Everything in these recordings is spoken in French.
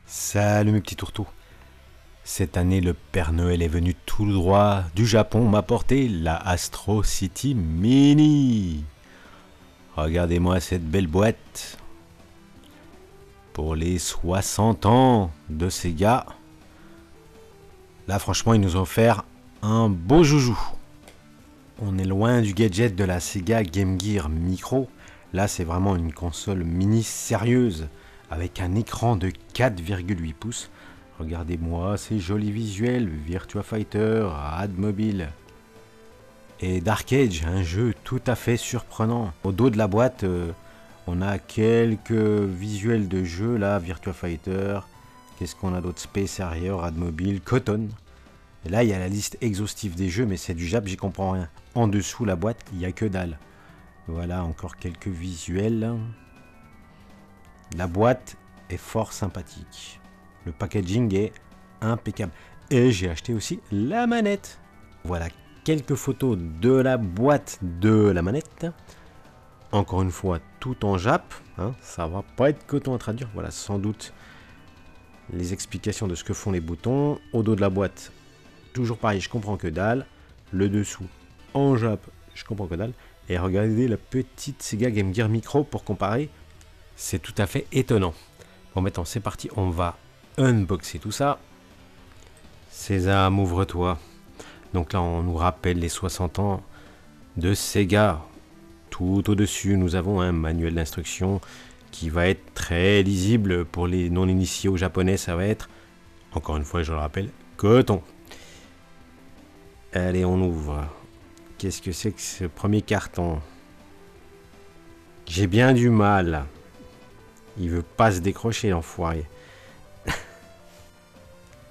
Salut mes petits tourteaux. Cette année, le Père Noël est venu tout droit du Japon m'apporter la Astro City Mini. Regardez-moi cette belle boîte. Pour les 60 ans de Sega. Là, franchement, ils nous ont offert un beau joujou. On est loin du gadget de la Sega Game Gear Micro. Là, c'est vraiment une console mini sérieuse avec un écran de 4,8 pouces. Regardez-moi ces jolis visuels, Virtua Fighter, Admobile et Dark Age, un jeu tout à fait surprenant. Au dos de la boîte, on a quelques visuels de jeu là, Virtua Fighter, qu'est-ce qu'on a d'autre, Space Harrier, Admobile, Cotton. Et là, il y a la liste exhaustive des jeux, mais c'est du Jap, j'y comprends rien. En dessous la boîte, il n'y a que dalle. Voilà, encore quelques visuels. La boîte est fort sympathique. Le packaging est impeccable. Et j'ai acheté aussi la manette. Voilà quelques photos de la boîte de la manette. Encore une fois, tout en Jap. Hein, ça va pas être coton à traduire. Voilà, sans doute les explications de ce que font les boutons. Au dos de la boîte, toujours pareil, je comprends que dalle. Le dessous, en Jap, je comprends que dalle. Et regardez la petite Sega Game Gear Micro pour comparer. C'est tout à fait étonnant. Bon, maintenant, c'est parti. On va unboxer tout ça. Sésame, ouvre-toi. Donc là, on nous rappelle les 60 ans de Sega. Tout au-dessus, nous avons un manuel d'instruction qui va être très lisible pour les non-initiés au japonais. Ça va être, encore une fois, je le rappelle, coton. Allez, on ouvre. Qu'est-ce que c'est que ce premier carton? J'ai bien du mal. Il veut pas se décrocher, l'enfoiré.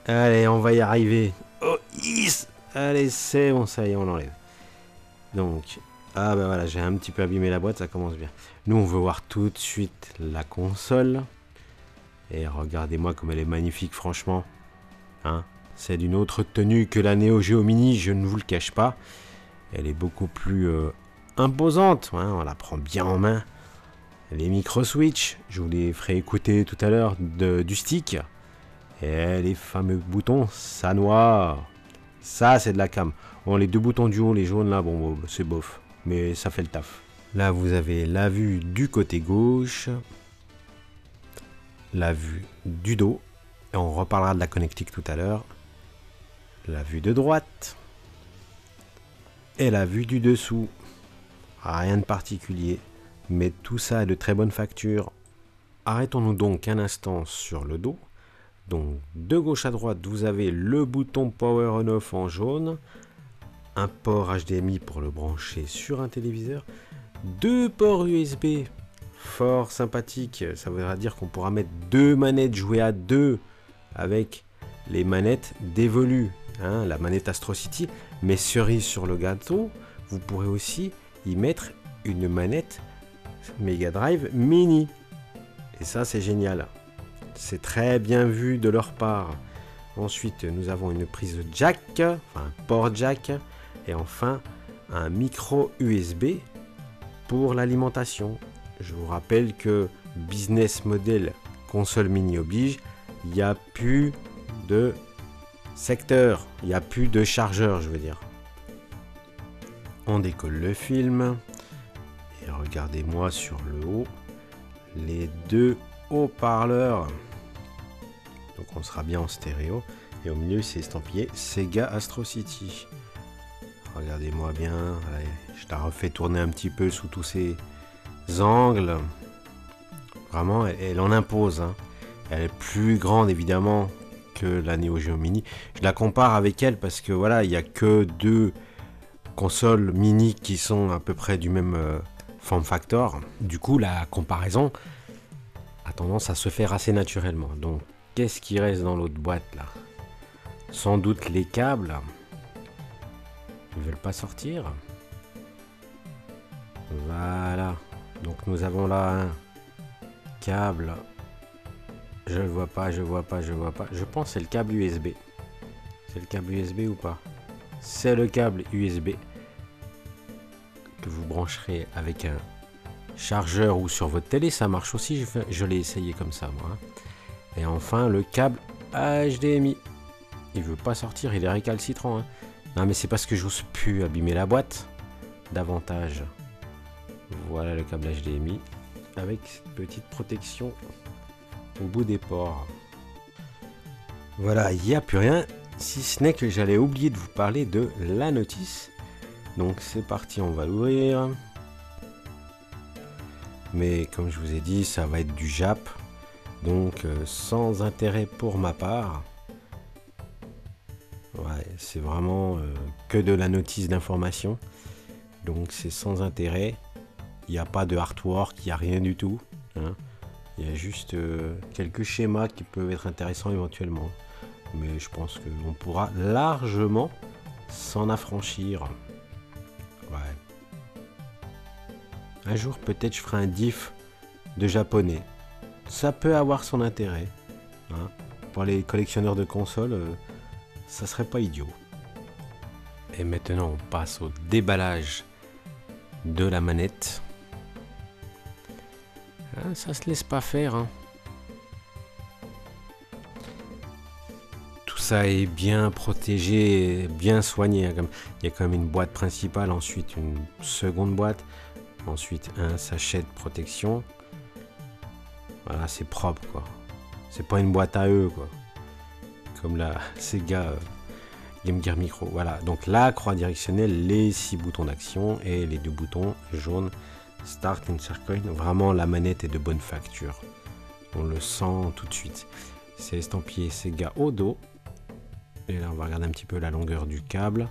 Allez, on va y arriver. Oh, yes. Allez, c'est bon, ça y est, on l'enlève. Donc, ah ben voilà, j'ai un petit peu abîmé la boîte, ça commence bien. Nous, on veut voir tout de suite la console. Et regardez-moi comme elle est magnifique, franchement. Hein, c'est d'une autre tenue que la Neo Geo Mini, je ne vous le cache pas. Elle est beaucoup plus imposante. Hein, on la prend bien en main. Les micro-switch, je vous les ferai écouter tout à l'heure du stick. Et les fameux boutons, ça noir. Ça, c'est de la cam. Bon, les deux boutons du haut, les jaunes là, bon, c'est bof. Mais ça fait le taf. Là, vous avez la vue du côté gauche. La vue du dos. Et on reparlera de la connectique tout à l'heure. La vue de droite. Et la vue du dessous. Rien de particulier. Mais tout ça est de très bonne facture. Arrêtons-nous donc un instant sur le dos. Donc de gauche à droite, vous avez le bouton Power On-Off en jaune. Un port HDMI pour le brancher sur un téléviseur. Deux ports USB fort sympathiques. Ça voudra dire qu'on pourra mettre deux manettes jouer à deux avec les manettes d'Evolu. Hein, la manette Astro City. Mais cerise sur le gâteau, vous pourrez aussi y mettre une manette Mega Drive Mini. Et ça, c'est génial. C'est très bien vu de leur part. Ensuite, nous avons une prise jack, enfin un port jack. Et enfin, un micro USB pour l'alimentation. Je vous rappelle que business model console mini oblige, il n'y a plus de secteur. Il n'y a plus de chargeur, je veux dire. On décolle le film. Et regardez-moi sur le haut. Les deux haut-parleurs. Donc on sera bien en stéréo. Et au milieu c'est estampillé Sega Astro City. Regardez-moi bien. Allez, je la refais tourner un petit peu sous tous ces angles. Vraiment, elle en impose. Hein. Elle est plus grande évidemment que la Neo Geo Mini. Je la compare avec elle parce que voilà, il n'y a que deux consoles mini qui sont à peu près du même form factor. Du coup, la comparaison a tendance à se faire assez naturellement. Donc, qu'est-ce qui reste dans l'autre boîte là? Sans doute les câbles. Ils ne veulent pas sortir. Voilà. Donc, nous avons là un câble. Je le vois pas, je vois pas, je vois pas. Je pense que c'est le câble USB. C'est le câble USB ou pas? C'est le câble USB que vous brancherez avec un chargeur ou sur votre télé. Ça marche aussi, je l'ai essayé comme ça moi. Et enfin, le câble HDMI. Il veut pas sortir, il est récalcitrant. Hein. Non, mais c'est parce que j'ose plus abîmer la boîte davantage. Voilà le câble HDMI avec cette petite protection au bout des ports. Voilà, il n'y a plus rien, si ce n'est que j'allais oublier de vous parler de la notice. Donc c'est parti, on va l'ouvrir. Mais comme je vous ai dit, ça va être du Jap. Donc sans intérêt pour ma part. Ouais, c'est vraiment que de la notice d'information. Donc c'est sans intérêt. Il n'y a pas de artwork, il n'y a rien du tout. Hein. Il y a juste quelques schémas qui peuvent être intéressants éventuellement. Mais je pense qu'on pourra largement s'en affranchir. Ouais. Un jour peut-être je ferai un diff de japonais. Ça peut avoir son intérêt. Hein. Pour les collectionneurs de consoles, ça serait pas idiot. Et maintenant on passe au déballage de la manette. Hein, ça se laisse pas faire. Hein. Tout ça est bien protégé, bien soigné. Il y a quand même une boîte principale, ensuite une seconde boîte, ensuite un sachet de protection. Voilà, c'est propre quoi. C'est pas une boîte à eux quoi. Comme la Sega Game Gear Micro. Voilà, donc la croix directionnelle, les 6 boutons d'action et les 2 boutons jaunes Start Insert Coin. Vraiment, la manette est de bonne facture. On le sent tout de suite. C'est estampillé Sega au dos. Et là, on va regarder un petit peu la longueur du câble.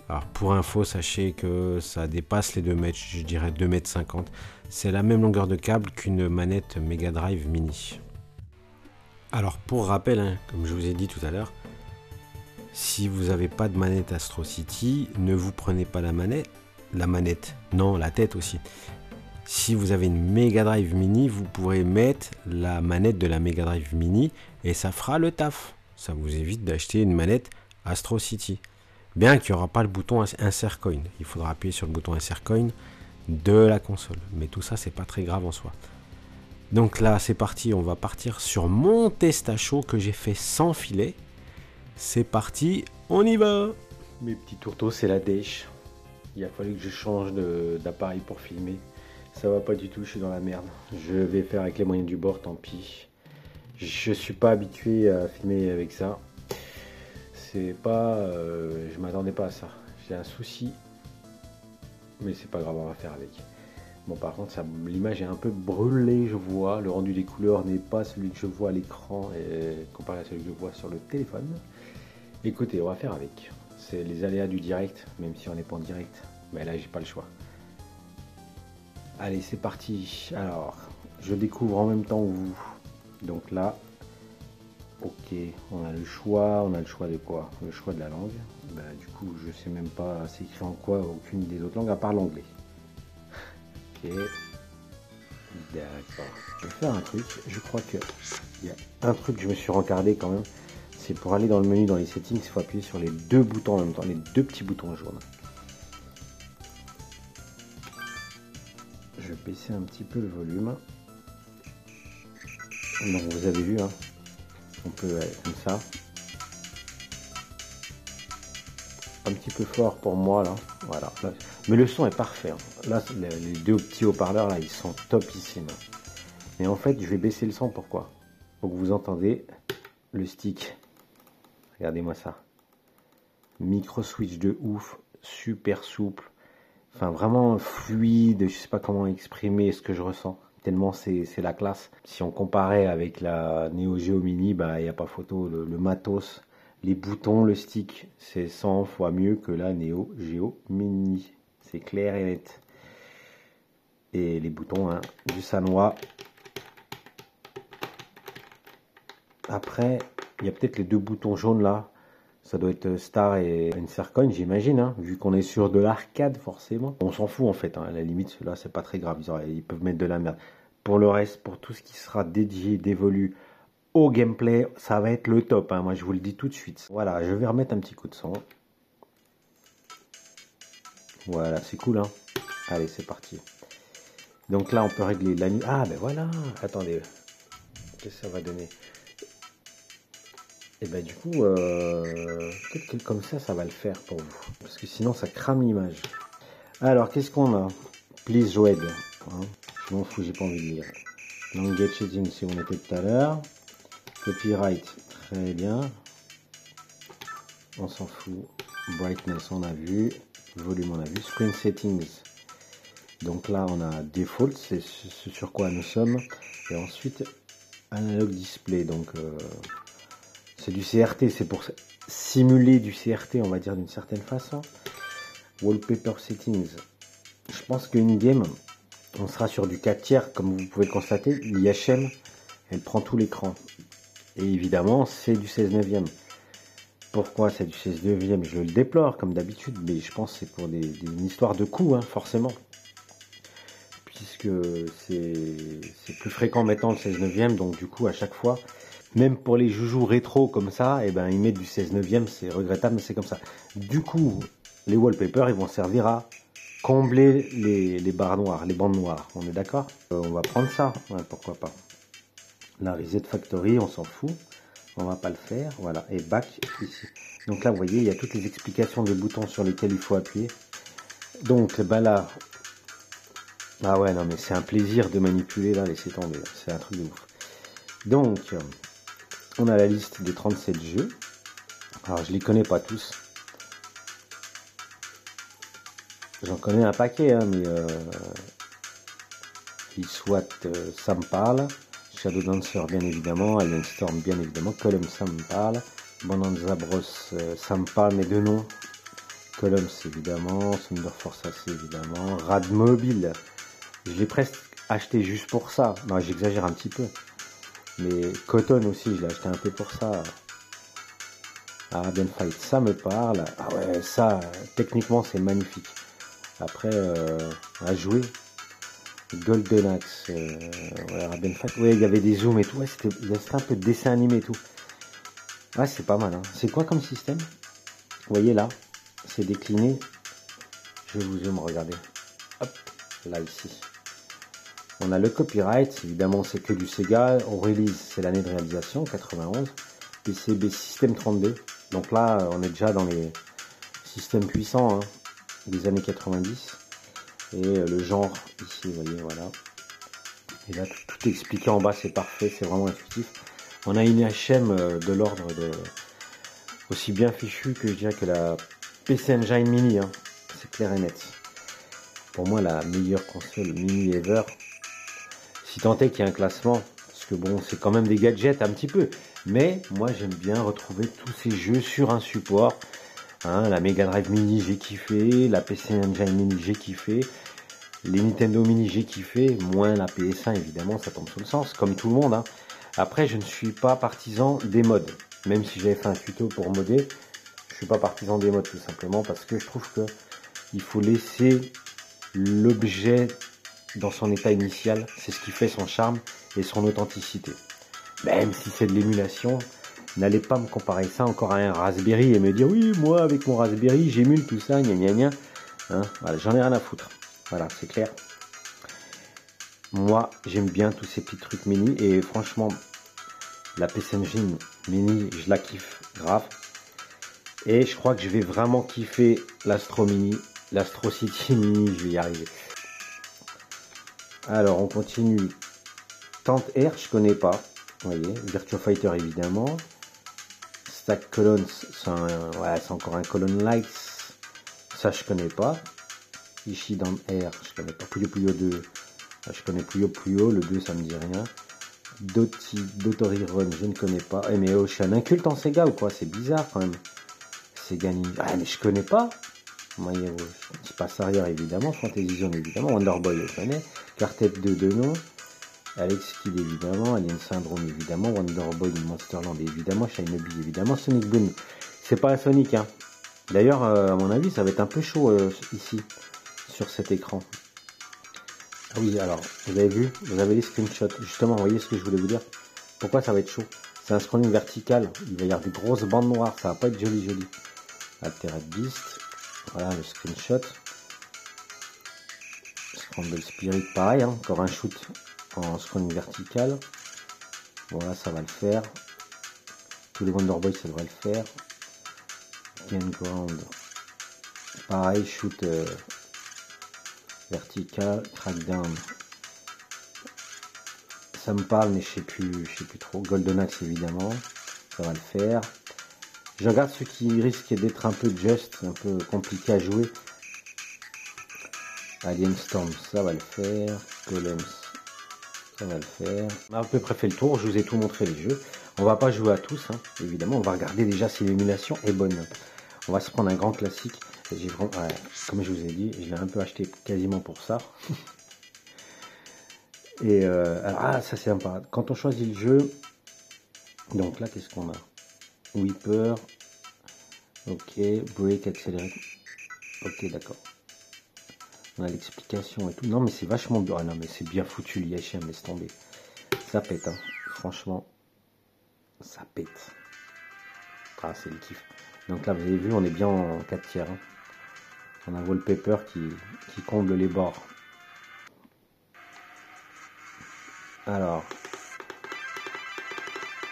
Alors, pour info, sachez que ça dépasse les 2 mètres, je dirais 2 mètres 50. C'est la même longueur de câble qu'une manette Mega Drive Mini. Alors, pour rappel, hein, comme je vous ai dit tout à l'heure, si vous n'avez pas de manette Astro City, ne vous prenez pas la manette, non, la tête aussi. Si vous avez une Mega Drive Mini, vous pourrez mettre la manette de la Mega Drive Mini et ça fera le taf. Ça vous évite d'acheter une manette Astro City. Bien qu'il n'y aura pas le bouton Insert Coin. Il faudra appuyer sur le bouton Insert Coin de la console. Mais tout ça, c'est pas très grave en soi. Donc là, c'est parti. On va partir sur mon test à chaud que j'ai fait sans filet. C'est parti, on y va. Mes petits tourteaux, c'est la dèche. Il a fallu que je change d'appareil pour filmer. Ça va pas du tout, je suis dans la merde. Je vais faire avec les moyens du bord, tant pis. Je suis pas habitué à filmer avec ça. C'est pas... je m'attendais pas à ça. J'ai un souci. Mais c'est pas grave, on va faire avec. Bon, par contre, l'image est un peu brûlée, je vois. Le rendu des couleurs n'est pas celui que je vois à l'écran comparé à celui que je vois sur le téléphone. Écoutez, on va faire avec. C'est les aléas du direct, même si on n'est pas en direct. Mais là, j'ai pas le choix. Allez, c'est parti. Alors, je découvre en même temps que vous. Donc là, ok, on a le choix. On a le choix de quoi? Le choix de la langue. Bah, du coup, je sais même pas c'est écrit en quoi aucune des autres langues à part l'anglais. Ok. D'accord. Je vais faire un truc. Je crois que il y a un truc que je me suis rencardé quand même. C'est pour aller dans le menu, dans les settings, il faut appuyer sur les 2 boutons en même temps, les 2 petits boutons jaunes. Je vais baisser un petit peu le volume. Donc vous avez vu, hein, on peut aller comme ça. Un petit peu fort pour moi là, voilà. Là, mais le son est parfait. Hein. Là, les 2 petits haut-parleurs là, ils sont topissimes. Mais en fait, je vais baisser le son. Pourquoi? Pour que vous entendez le stick. Regardez-moi ça. Micro switch de ouf, super souple. Enfin, vraiment fluide. Je sais pas comment exprimer ce que je ressens. Tellement c'est la classe. Si on comparait avec la Neo Geo Mini, bah il n'y a pas photo. Le matos, les boutons, le stick, c'est 100 fois mieux que la Neo Geo Mini. C'est clair et net. Et les boutons, hein, du Sanwa. Après, il y a peut-être les 2 boutons jaunes là. Ça doit être Star et Insert Coin, j'imagine, hein, vu qu'on est sur de l'arcade, forcément. On s'en fout, en fait, hein, à la limite, ceux-là, c'est pas très grave, ils peuvent mettre de la merde. Pour le reste, pour tout ce qui sera dédié, dévolu au gameplay, ça va être le top, hein, moi, je vous le dis tout de suite. Voilà, je vais remettre un petit coup de son. Voilà, c'est cool, hein. Allez, c'est parti. Donc là, on peut régler la nuit. Ah, ben voilà, attendez. Qu'est-ce que ça va donner? Et bah du coup, peut-être que comme ça va le faire pour vous. Parce que sinon, ça crame l'image. Alors, qu'est-ce qu'on a? Please read. Hein, je m'en fous, j'ai pas envie de lire. Language setting, c'est où on était tout à l'heure. Copyright, très bien. On s'en fout. Brightness, on a vu. Volume, on a vu. Screen settings. Donc là, on a default, c'est ce sur quoi nous sommes. Et ensuite, analog display. Donc, c'est du CRT. C'est pour simuler du CRT, on va dire d'une certaine façon. Wallpaper settings. Je pense qu'une game, on sera sur du 4 tiers, comme vous pouvez le constater. L'IHM, elle prend tout l'écran. Et évidemment, c'est du 16 neuvième. Pourquoi c'est du 16 neuvième? Je le déplore, comme d'habitude, mais je pense que c'est pour une histoire de coût, hein, forcément. Puisque c'est plus fréquent maintenant le 16 neuvième, donc du coup, à chaque fois, même pour les joujoux rétro comme ça, et ben, ils mettent du 16 neuvième, c'est regrettable, mais c'est comme ça. Du coup, les wallpapers, ils vont servir à combler les barres noires, les bandes noires. On est d'accord? On va prendre ça, ouais, pourquoi pas. La Reset Factory, on s'en fout. On va pas le faire. Voilà. Et back ici. Donc là, vous voyez, il y a toutes les explications de boutons sur lesquels il faut appuyer. Donc, bah là. Ah ouais, non, mais c'est un plaisir de manipuler là, laissez tomber. C'est un truc de ouf. Donc, on a la liste des 37 jeux. Alors, je les connais pas tous. J'en connais un paquet, hein, mais soit ça me parle. Shadow Dancer, bien évidemment. Alien Storm, bien évidemment. Column, ça me parle. Bonanza Bros, ça me parle, mais de nom. Columns, évidemment. Thunder Force AC, évidemment. Rad Mobile. Je l'ai presque acheté juste pour ça. Non, j'exagère un petit peu. Mais Cotton aussi, je l'ai acheté un peu pour ça. Arabian Fight, ça me parle. Ah ouais, ça, techniquement, c'est magnifique. Après, à jouer. Golden Axe, ouais, Arabian Fight. Ouais, il y avait des zooms et tout. Ouais, c'était un peu de dessin animé et tout. Ouais, c'est pas mal. Hein. C'est quoi comme système? Vous voyez là, c'est décliné. Je vous zoome, regardez. Hop, là, ici. On a le copyright, évidemment c'est que du Sega. On release, c'est l'année de réalisation, 91. PCB System 32. Donc là, on est déjà dans les systèmes puissants hein, des années 90. Et le genre, ici, vous voyez, voilà. Et là, tout est expliqué en bas, c'est parfait, c'est vraiment intuitif. On a une HM de l'ordre de... aussi bien fichu que je dirais que la PC Engine Mini. Hein. C'est clair et net. Pour moi, la meilleure console mini ever. Si tant est qu'il y a un classement, parce que bon, c'est quand même des gadgets un petit peu. Mais moi, j'aime bien retrouver tous ces jeux sur un support. Hein, la Mega Drive Mini, j'ai kiffé. La PC Engine Mini, j'ai kiffé. Les Nintendo Mini, j'ai kiffé. Moins la PS1, évidemment, ça tombe sous le sens, comme tout le monde. Hein. Après, je ne suis pas partisan des modes. Même si j'avais fait un tuto pour modder, je suis pas partisan des modes, tout simplement, parce que je trouve que il faut laisser l'objet dans son état initial, c'est ce qui fait son charme et son authenticité. Même si c'est de l'émulation, n'allez pas me comparer ça encore à un Raspberry et me dire oui, moi avec mon Raspberry j'émule tout ça, gna gna gna. Hein, voilà, j'en ai rien à foutre. Voilà, c'est clair. Moi, j'aime bien tous ces petits trucs mini et franchement, la PC Engine mini, je la kiffe grave. Et je crois que je vais vraiment kiffer l'Astro Mini, l'Astro City Mini, je vais y arriver. Alors, on continue. Tante R, je connais pas. Vous voyez, Virtua Fighter évidemment. Stack Colons, c'est encore un Colon Likes. Ça, je connais pas. Ishidan R, je connais pas. Puyo Puyo 2, je connais Puyo Puyo. Le 2, ça me dit rien. Dotori Run, je ne connais pas. Eh, mais Ocean, un culte en Sega ou quoi? C'est bizarre quand même. Sega Ninja. Ah, mais je connais pas. Space Arrière évidemment. Fantasy Zone évidemment. Wonder Boy, je connais. Quartet 2 de nom. Alex Kidd évidemment, Alien Syndrome évidemment, Wonder Boy Monsterland évidemment, Shinobi évidemment, Sonic Boom, c'est pas un Sonic hein. D'ailleurs à mon avis ça va être un peu chaud ici, sur cet écran. Ah oui alors, vous avez vu, vous avez les screenshots, justement vous voyez ce que je voulais vous dire. Pourquoi ça va être chaud? C'est un scrolling vertical, il va y avoir des grosses bandes noires, ça va pas être joli joli. Altered Beast, voilà le screenshot. Scramble Spirit pareil, hein, encore un shoot en scrolling vertical. Voilà, ça va le faire. Tous les Wonder Boy, ça devrait le faire. Gain Ground. Pareil, shoot vertical, crackdown. Ça me parle, mais je sais plus trop. Golden Axe, évidemment, ça va le faire. Je regarde ceux qui risquent d'être un peu just, un peu compliqué à jouer. Alien Storm, ça va le faire. Golems, ça va le faire. On a à peu près fait le tour, je vous ai tout montré les jeux. On va pas jouer à tous, hein, évidemment. On va regarder déjà si l'émulation est bonne. On va se prendre un grand classique. Comme je vous ai dit, je l'ai un peu acheté quasiment pour ça. Et alors, ça c'est sympa. Quand on choisit le jeu, donc là, qu'est-ce qu'on a? Whipper, ok, break, accélérate. Ok, d'accord. On a l'explication et tout. Non, mais c'est vachement bien. Ah non, mais c'est bien foutu, l'IHM, laisse tomber. Ça pète, hein. Franchement, ça pète. Ah, c'est le kiff. Donc là, vous avez vu, on est bien en 4 tiers. Hein. On a Wallpaper qui comble les bords. Alors,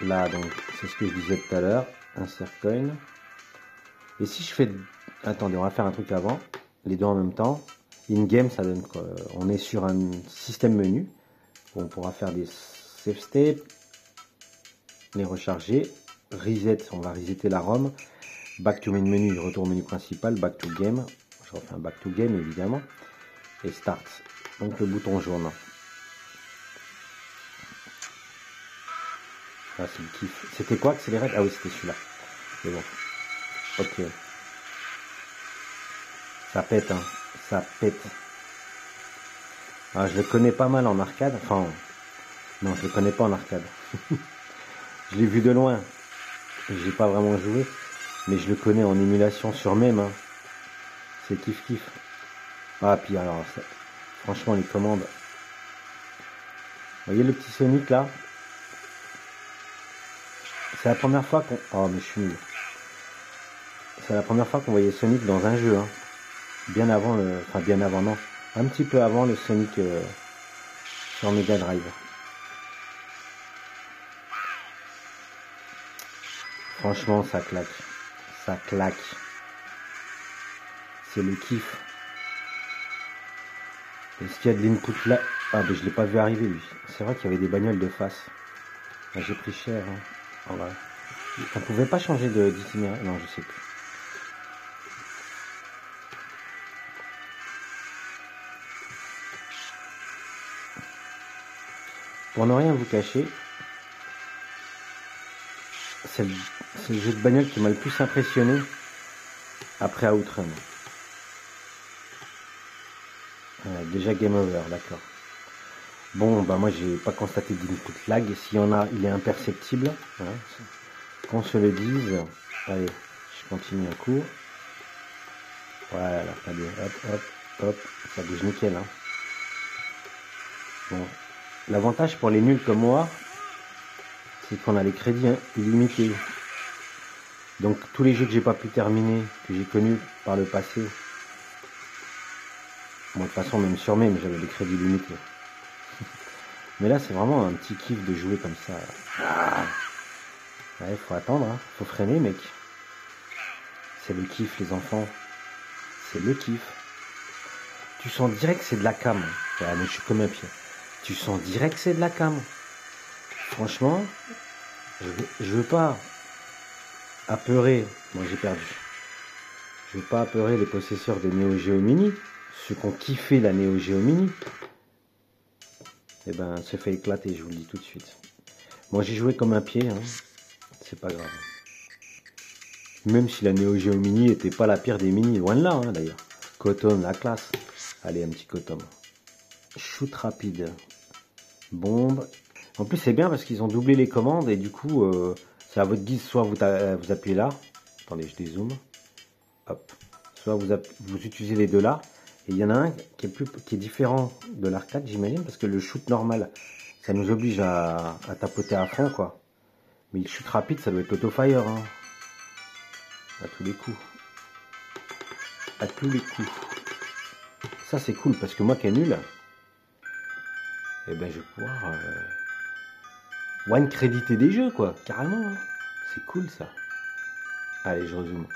là, donc, c'est ce que je disais tout à l'heure. Insert coin. Et si je fais... Attendez, on va faire un truc avant. Les deux en même temps. In-game, ça donne quoi? On est sur un système menu. Où on pourra faire des save states. Les recharger. Reset, on va resetter la ROM. Back to main menu, retour au menu principal. Back to game. Je refais un back to game, évidemment. Et start. Donc le bouton jaune. Ah, c'est le kiff. C'était quoi accélérate? Ah oui, c'était celui-là. C'est bon. Ok. Ça pète, hein. Ça pète. Ah, je le connais pas mal en arcade. Enfin, non, je le connais pas en arcade. Je l'ai vu de loin. J'ai pas vraiment joué. Mais je le connais en émulation sur même. Hein. C'est kiff kiff. Ah, puis alors, ça, franchement, les commandes. Vous voyez le petit Sonic là? C'est la première fois qu'on... Oh, mais je suis nul. C'est la première fois qu'on voyait Sonic dans un jeu. Hein. Bien avant le... Enfin, bien avant, non. Un petit peu avant le Sonic sur Mega Drive. Franchement, ça claque. Ça claque. C'est le kiff. Est-ce qu'il y a de l'input là? Ah, mais je l'ai pas vu arriver, lui. C'est vrai qu'il y avait des bagnoles de face. Ah, j'ai pris cher. Hein. Oh, ouais. On pouvait pas changer d'itinéraire. Non, je sais plus. Pour ne rien vous cacher, c'est le jeu de bagnole qui m'a le plus impressionné après Outrun. Déjà game over, d'accord. Bon, bah moi j'ai pas constaté d'input lag. S'il y en a, il est imperceptible. Hein. Qu'on se le dise. Allez, je continue un coup. Voilà, allez, hop, hop, hop, ça bouge nickel. Hein. Bon. L'avantage pour les nuls comme moi, c'est qu'on a les crédits hein, illimités. Donc tous les jeux que j'ai pas pu terminer, que j'ai connus par le passé, bon, de toute façon même sur même j'avais des crédits limités. Mais là c'est vraiment un petit kiff de jouer comme ça. Ouais, faut attendre, hein. Faut freiner mec. C'est le kiff les enfants. C'est le kiff. Tu sens direct que c'est de la cam. Ouais, mais je suis comme un pied. Tu sens direct que c'est de la cam. Franchement, je veux pas apeurer. Moi j'ai perdu. Je veux pas apeurer les possesseurs de Neo Geo Mini, ceux qui ont kiffé la Neo Geo Mini. Eh ben, se fait éclater, je vous le dis tout de suite. Moi j'ai joué comme un pied, hein. C'est pas grave. Même si la Neo Geo Mini était pas la pire des mini, loin de là hein, d'ailleurs. Cotton, la classe. Allez, un petit Cotton. Shoot rapide. Bombe. En plus c'est bien parce qu'ils ont doublé les commandes et du coup c'est à votre guise, soit vous appuyez là. Attendez, je dézoome. Hop. Soit vous utilisez les deux là. Et il y en a un qui est différent de l'arcade, j'imagine, parce que le shoot normal, ça nous oblige à tapoter à fond, quoi. Mais le shoot rapide, ça doit être auto-fire, hein. À tous les coups. À tous les coups. Ça, c'est cool, parce que moi qui est nul, eh ben, je vais pouvoir one créditer des jeux, quoi, carrément. Hein. C'est cool ça. Allez, je rezoome.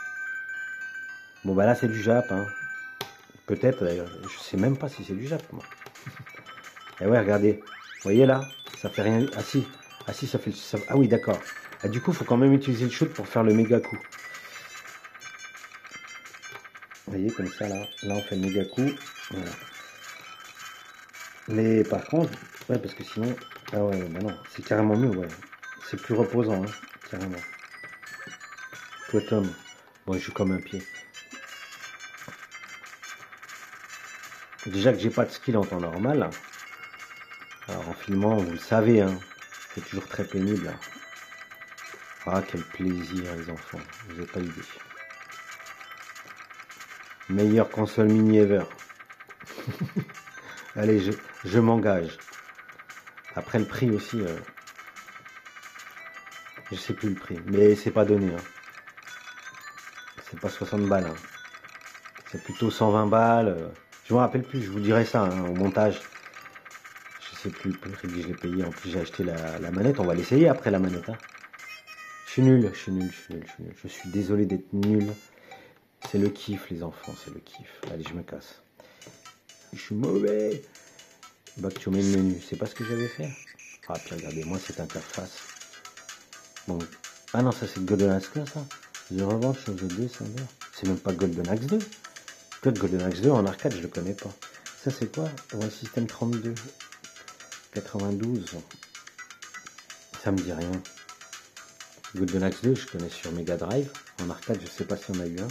Bon bah là c'est du Jap, hein. Peut-être d'ailleurs, je sais même pas si c'est du Jap moi. Et ouais, regardez. Vous voyez là, ça fait rien. Ah si, ça fait. Ah oui, d'accord. Ah, du coup, faut quand même utiliser le shoot pour faire le méga coup. Vous voyez comme ça là, on fait le méga coup. Voilà. Mais par contre, ouais, parce que sinon, ah ouais, bah non, c'est carrément mieux, ouais. C'est plus reposant, hein, carrément. Toi Tom, moi je joue comme un pied. Déjà que j'ai pas de skill en temps normal. Alors en filmant, vous le savez, hein, c'est toujours très pénible. Hein. Ah quel plaisir les enfants, vous n'avez pas idée. Meilleure console mini ever. Allez, je m'engage. Après le prix aussi, je sais plus le prix, mais c'est pas donné. Hein. C'est pas 60 balles. Hein. C'est plutôt 120 balles. Je me rappelle plus, je vous dirai ça hein, au montage. Je sais plus le prix que je l'ai payé. En plus, j'ai acheté la manette. On va l'essayer après la manette. Hein. Je suis nul. Je suis désolé d'être nul. C'est le kiff, les enfants, c'est le kiff. Allez, je me casse. Je suis mauvais. Back to main menu, c'est pas ce que j'avais fait. Ah, puis regardez-moi cette interface. Bon. Ah non, ça c'est Golden Axe 2, ça. The Revanche of the Descender. C'est même pas Golden Axe 2. Golden Axe 2 en arcade, je le connais pas. Ça c'est quoi? Ouais, système 32. 92. Ça me dit rien. Golden Axe 2, je connais sur Mega Drive. En arcade, je sais pas si on a eu un.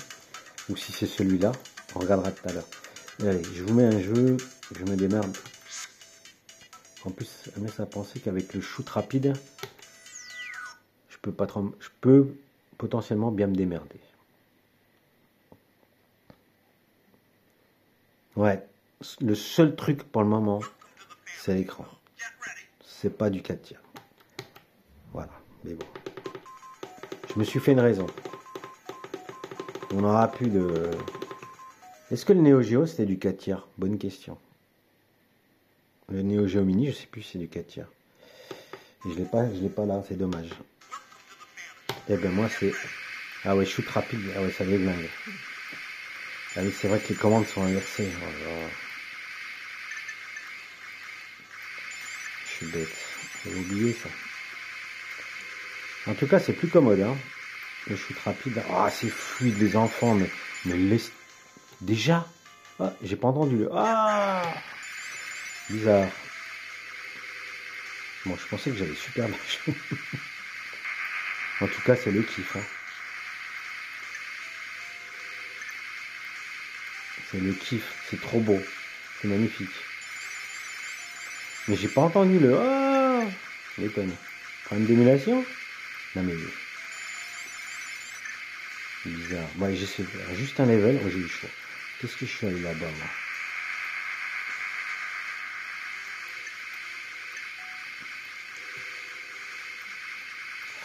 Ou si c'est celui-là. On regardera tout à l'heure. Allez, je vous mets un jeu. Je me démerde. En plus, ça me laisse à penser qu'avec le shoot rapide, je peux potentiellement bien me démerder. Ouais, le seul truc pour le moment, c'est l'écran. C'est pas du 4 tiers. Voilà, mais bon. Je me suis fait une raison. On n'aura plus de... Est-ce que le Neo Geo c'était du 4 tiers? Bonne question. Le Neo Geo Mini, je sais plus si c'est du 4 tiers. Et je l'ai pas là, c'est dommage. Et ben moi c'est... Ah ouais, shoot rapide, ah ouais, ça déglingue. Ah oui, c'est vrai que les commandes sont inversées. Oh, je suis bête. J'ai oublié ça. En tout cas, c'est plus commode, hein. Le shoot rapide. Ah, c'est fluide, les enfants, mais laisse... Déjà? Ah, j'ai pas entendu le... Ah! Bizarre. Bon, je pensais que j'avais super bien joué. En tout cas, c'est le kiff, hein. C'est le kiff, c'est trop beau, c'est magnifique. Mais j'ai pas entendu le ah, m'étonne. Problème d'émulation? Non mais c'est bizarre. Bon, j'essaie de faire juste un level. Oh, j'ai eu chaud. Qu'est-ce que je suis allé là-bas moi?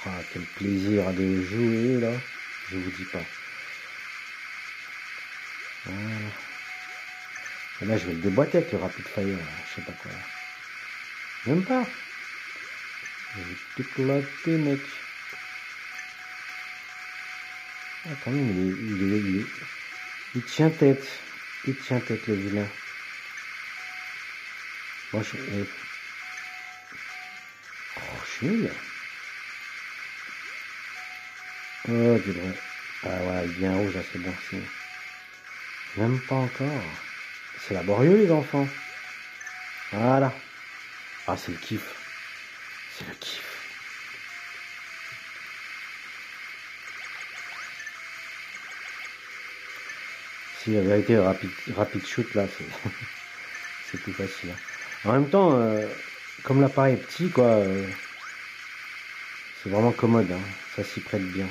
Ah, quel plaisir de jouer là. Je vous dis pas. Voilà. Et là, je vais le déboîter avec le Rapid Fire. Je sais pas quoi. Même pas. Je vais t'éclater, mec. Ah, quand même, il tient tête. Il tient tête, le vilain. Moi, je suis nul. Oh, du vrai. Ah ouais, il vient rouge, là, c'est bon signe. Même pas encore. C'est laborieux, les enfants. Voilà. Ah, c'est le kiff. C'est le kiff. Si la vérité, rapid shoot, là, c'est plus facile. Hein. En même temps, comme l'appareil est petit, quoi, c'est vraiment commode. Hein. Ça s'y prête bien.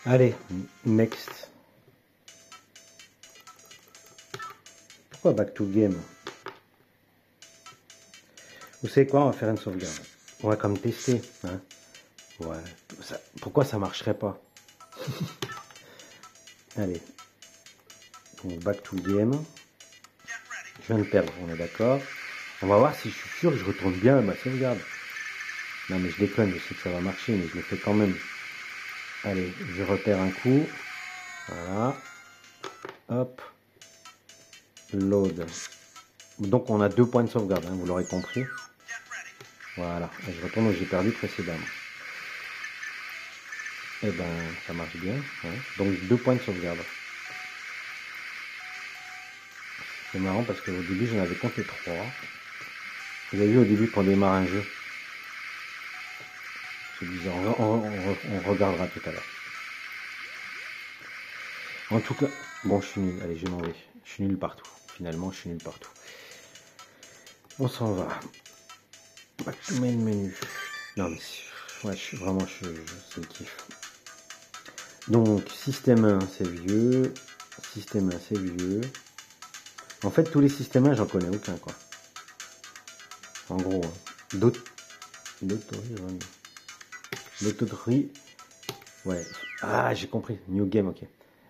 Allez, next. Pourquoi back to game? Vous savez quoi? On va faire une sauvegarde. On va comme tester. Hein, ouais. pourquoi ça marcherait pas? Allez. Donc back to game. Je viens de perdre, on est d'accord. On va voir si je suis sûr que je retourne bien à ma sauvegarde. Non mais je déconne, je sais que ça va marcher, mais je le fais quand même. Allez, je repère un coup. Voilà. Hop. Load. Donc on a 2 points de sauvegarde, hein, vous l'aurez compris. Voilà, et je retourne où j'ai perdu précédemment. Et ben ça marche bien. Hein. Donc 2 points de sauvegarde. C'est marrant parce qu'au début j'en avais compté 3. Vous avez vu au début quand on démarre un jeu. C'est bizarre, on regardera tout à l'heure. En tout cas, bon je suis nul, allez je m'en vais. Je suis nul partout, finalement je suis nul partout. On s'en va. Back to main menu. Non mais ouais, c'est le kiff. Donc système 1 c'est vieux. Système 1 c'est vieux. En fait tous les systèmes 1 j'en connais aucun quoi. En gros, hein. D'autorie. Ouais. Ah j'ai compris. New game, ok.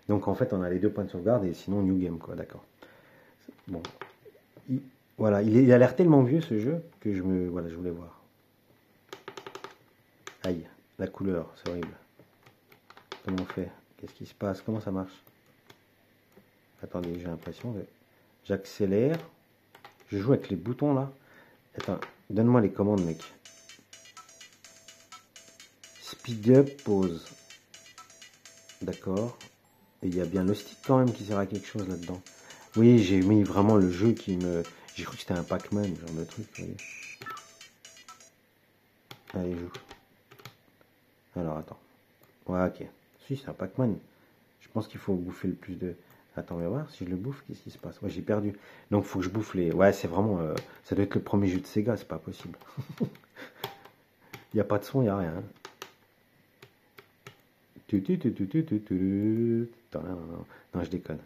Donc en fait on a les 2 points de sauvegarde et sinon new game quoi, d'accord. Bon. Voilà, il a l'air tellement vieux ce jeu que je voulais voir. Aïe, la couleur, c'est horrible. Comment on fait? Qu'est-ce qui se passe? Comment ça marche? Attendez, j'ai l'impression que j'accélère. Je joue avec les boutons là. Attends, donne-moi les commandes mec. Speed up, pause. D'accord. Et il y a bien le stick quand même qui sert à quelque chose là-dedans. Oui, j'ai mis vraiment le jeu qui me... J'ai cru que c'était un Pac-Man, genre de truc. Vous voyez. Allez, joue. Alors, attends. Ouais, ok. Si, c'est un Pac-Man. Je pense qu'il faut bouffer le plus de... Attends, on va voir. Si je le bouffe, qu'est-ce qui se passe? Ouais, j'ai perdu. Donc, il faut que je bouffe les... Ouais, c'est vraiment... ça doit être le premier jeu de Sega, c'est pas possible. Il n'y a pas de son, il n'y a rien. Non, je déconne.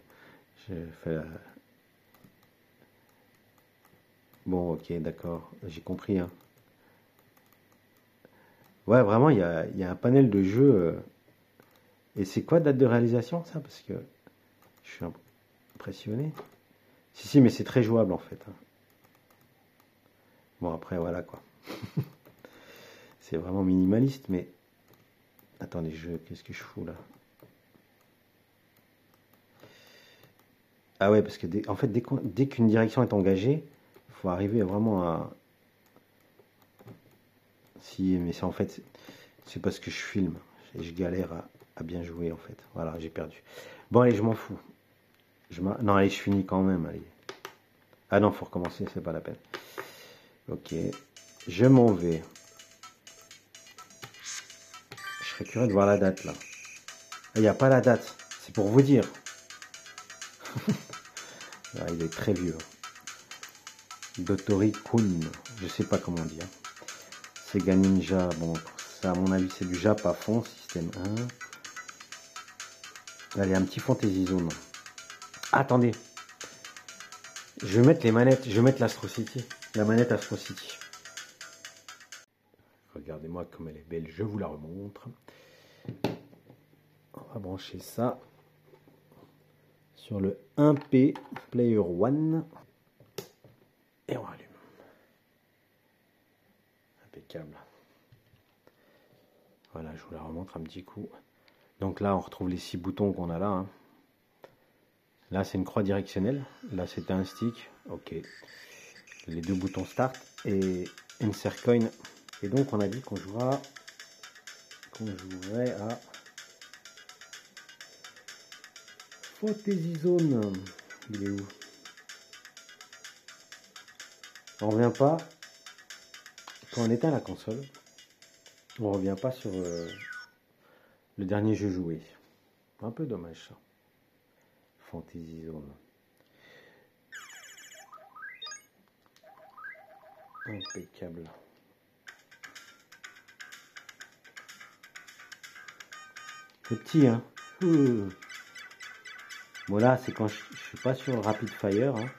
Je fais la... Bon, ok, d'accord. J'ai compris, hein. Ouais, vraiment, il y a un panel de jeux. Et c'est quoi date de réalisation, ça? Parce que je suis impressionné. Si, mais c'est très jouable, en fait. Hein. Bon, après, voilà, quoi. C'est vraiment minimaliste, mais... Attendez, qu'est-ce que je fous, là? Ah ouais, parce que, en fait, dès qu'une direction est engagée, il faut arriver vraiment à... Si, mais c'est en fait... C'est parce que je filme. Et je galère à bien jouer, en fait. Voilà, j'ai perdu. Bon, allez, je m'en fous. Non, allez, je finis quand même, allez. Ah non, faut recommencer, c'est pas la peine. Ok, je m'en vais. Je serais curieux de voir la date, là. Il n'y a pas la date, c'est pour vous dire. Ah, il est très vieux. Dotori Kun, je sais pas comment dire. Sega Ninja, bon, ça à mon avis c'est du Jap à fond, système 1. Allez, un petit Fantasy Zone. Ah, attendez. Je vais mettre les manettes, je vais mettre l'Astro City. La manette Astro City. Regardez-moi comme elle est belle, je vous la remontre. On va brancher ça sur le 1P Player One. Et on rallume. Impeccable. Voilà, je vous la remontre un petit coup. Donc là, on retrouve les 6 boutons qu'on a là. Hein. Là, c'est une croix directionnelle. Là, c'était un stick. Ok. Les 2 boutons Start et Insert Coin. Et donc, on a dit qu'on jouerait à Fantasy Zone. Il est où? On revient pas. Quand on éteint la console, on revient pas sur le dernier jeu joué. Un peu dommage ça. Fantasy Zone. Impeccable. C'est petit, hein. Bon là, c'est quand je suis pas sur le Rapid Fire. Hein.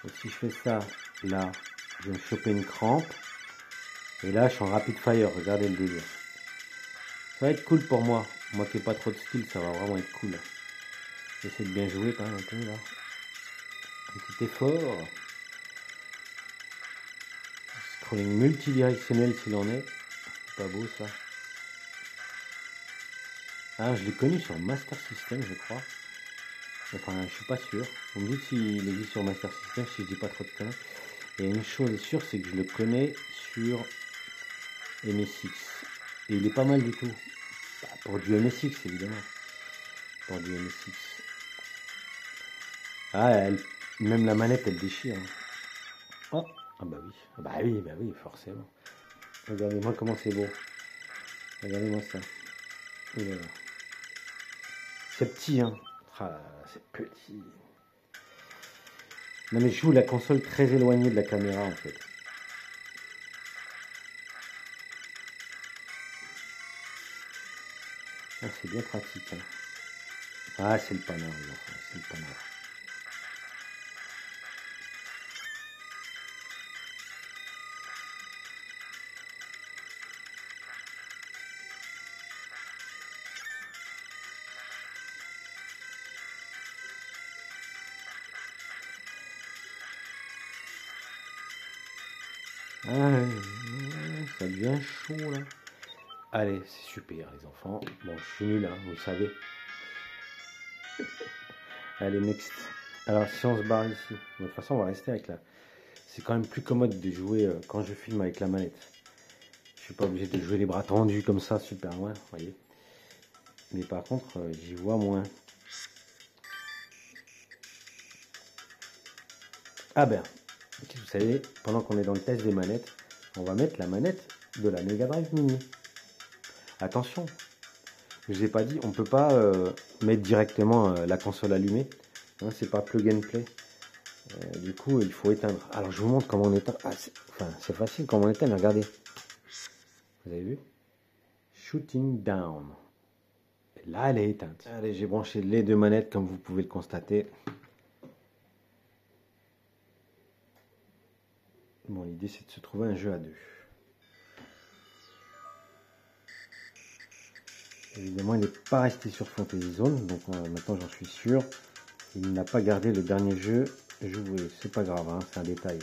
Donc, si je fais ça, là, je vais me choper une crampe. Et là, je suis en Rapid Fire. Regardez le délire. Ça va être cool pour moi. Moi qui n'ai pas trop de skill, ça va vraiment être cool. J'essaie de bien jouer quand même un peu là. Un petit effort. Scrolling multidirectionnel s'il en est. C'est pas beau ça. Ah, je l'ai connu sur Master System, je crois. Enfin, je suis pas sûr. On me dit s'il existe sur Master System, si je dis pas trop de conneries. Et une chose est sûre, c'est que je le connais sur MSX. Et il est pas mal du tout. Bah, pour du MSX, évidemment. Pour du MSX. Ah, même la manette, elle déchire. Hein. Oh, ah bah oui, forcément. Regardez-moi comment c'est beau. Regardez-moi ça. Oh là là. C'est petit, hein. Ah là là, c'est petit. Non mais je joue la console très éloignée de la caméra en fait. Ah, c'est bien pratique. Hein. Ah, c'est le panard, les enfants, c'est le panard. Ah, ça devient chaud là. Allez, c'est super les enfants. Bon, je suis nul, hein, vous le savez. Allez, next. Alors, si on se barre ici, de toute façon, on va rester avec la. C'est quand même plus commode de jouer quand je filme avec la manette. Je suis pas obligé de jouer les bras tendus comme ça, super loin, vous voyez. Mais par contre, j'y vois moins. Ah ben, vous savez, pendant qu'on est dans le test des manettes, on va mettre la manette de la Mega Drive Mini. Attention, je vous ai pas dit, on peut pas mettre directement la console allumée. Hein, c'est pas plug and play. Du coup, il faut éteindre. Alors, je vous montre comment on éteint. Ah, c'est facile comment on éteint. Regardez. Vous avez vu? Shooting down. Et là, elle est éteinte. Allez, j'ai branché les deux manettes, comme vous pouvez le constater. Bon, l'idée, c'est de se trouver un jeu à deux. Évidemment, il n'est pas resté sur Fantasy Zone, donc maintenant j'en suis sûr. Il n'a pas gardé le dernier jeu joué. C'est pas grave, hein, c'est un détail.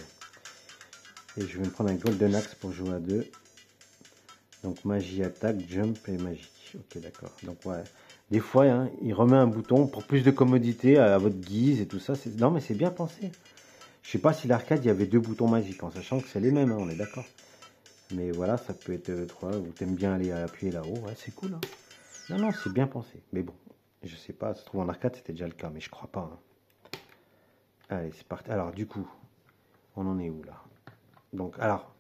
Et je vais me prendre un Golden Axe pour jouer à deux. Donc magie, attaque, jump et magie. Ok, d'accord. Donc ouais, des fois, hein, il remet un bouton pour plus de commodité à votre guise et tout ça. Non, mais c'est bien pensé. Je sais pas si l'arcade, il y avait deux boutons magiques, en sachant que c'est les mêmes, hein, on est d'accord. Mais voilà, ça peut être trois, ou t'aimes bien aller appuyer là-haut. Ouais, c'est cool. Hein. Non, non, c'est bien pensé. Mais bon, je sais pas, ça se trouve en arcade, c'était déjà le cas, mais je crois pas. Hein. Allez, c'est parti. Alors, du coup, on en est où là? Donc, alors,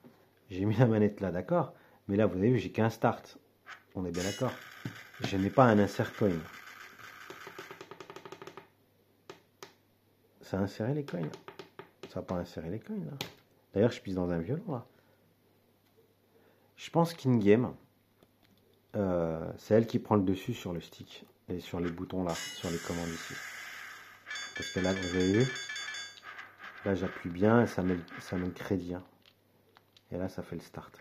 j'ai mis la manette là, d'accord. Mais là, vous avez vu, j'ai qu'un start. On est bien d'accord. Je n'ai pas un insert coin. Ça a inséré les coins. Ça n'a pas inséré les coins là. D'ailleurs, je pisse dans un violon là. Je pense qu'in-game, c'est elle qui prend le dessus sur le stick et sur les boutons là, sur les commandes ici. Parce que là, vous avez vu, là j'appuie bien et ça met le crédit. Hein. Et là, ça fait le start.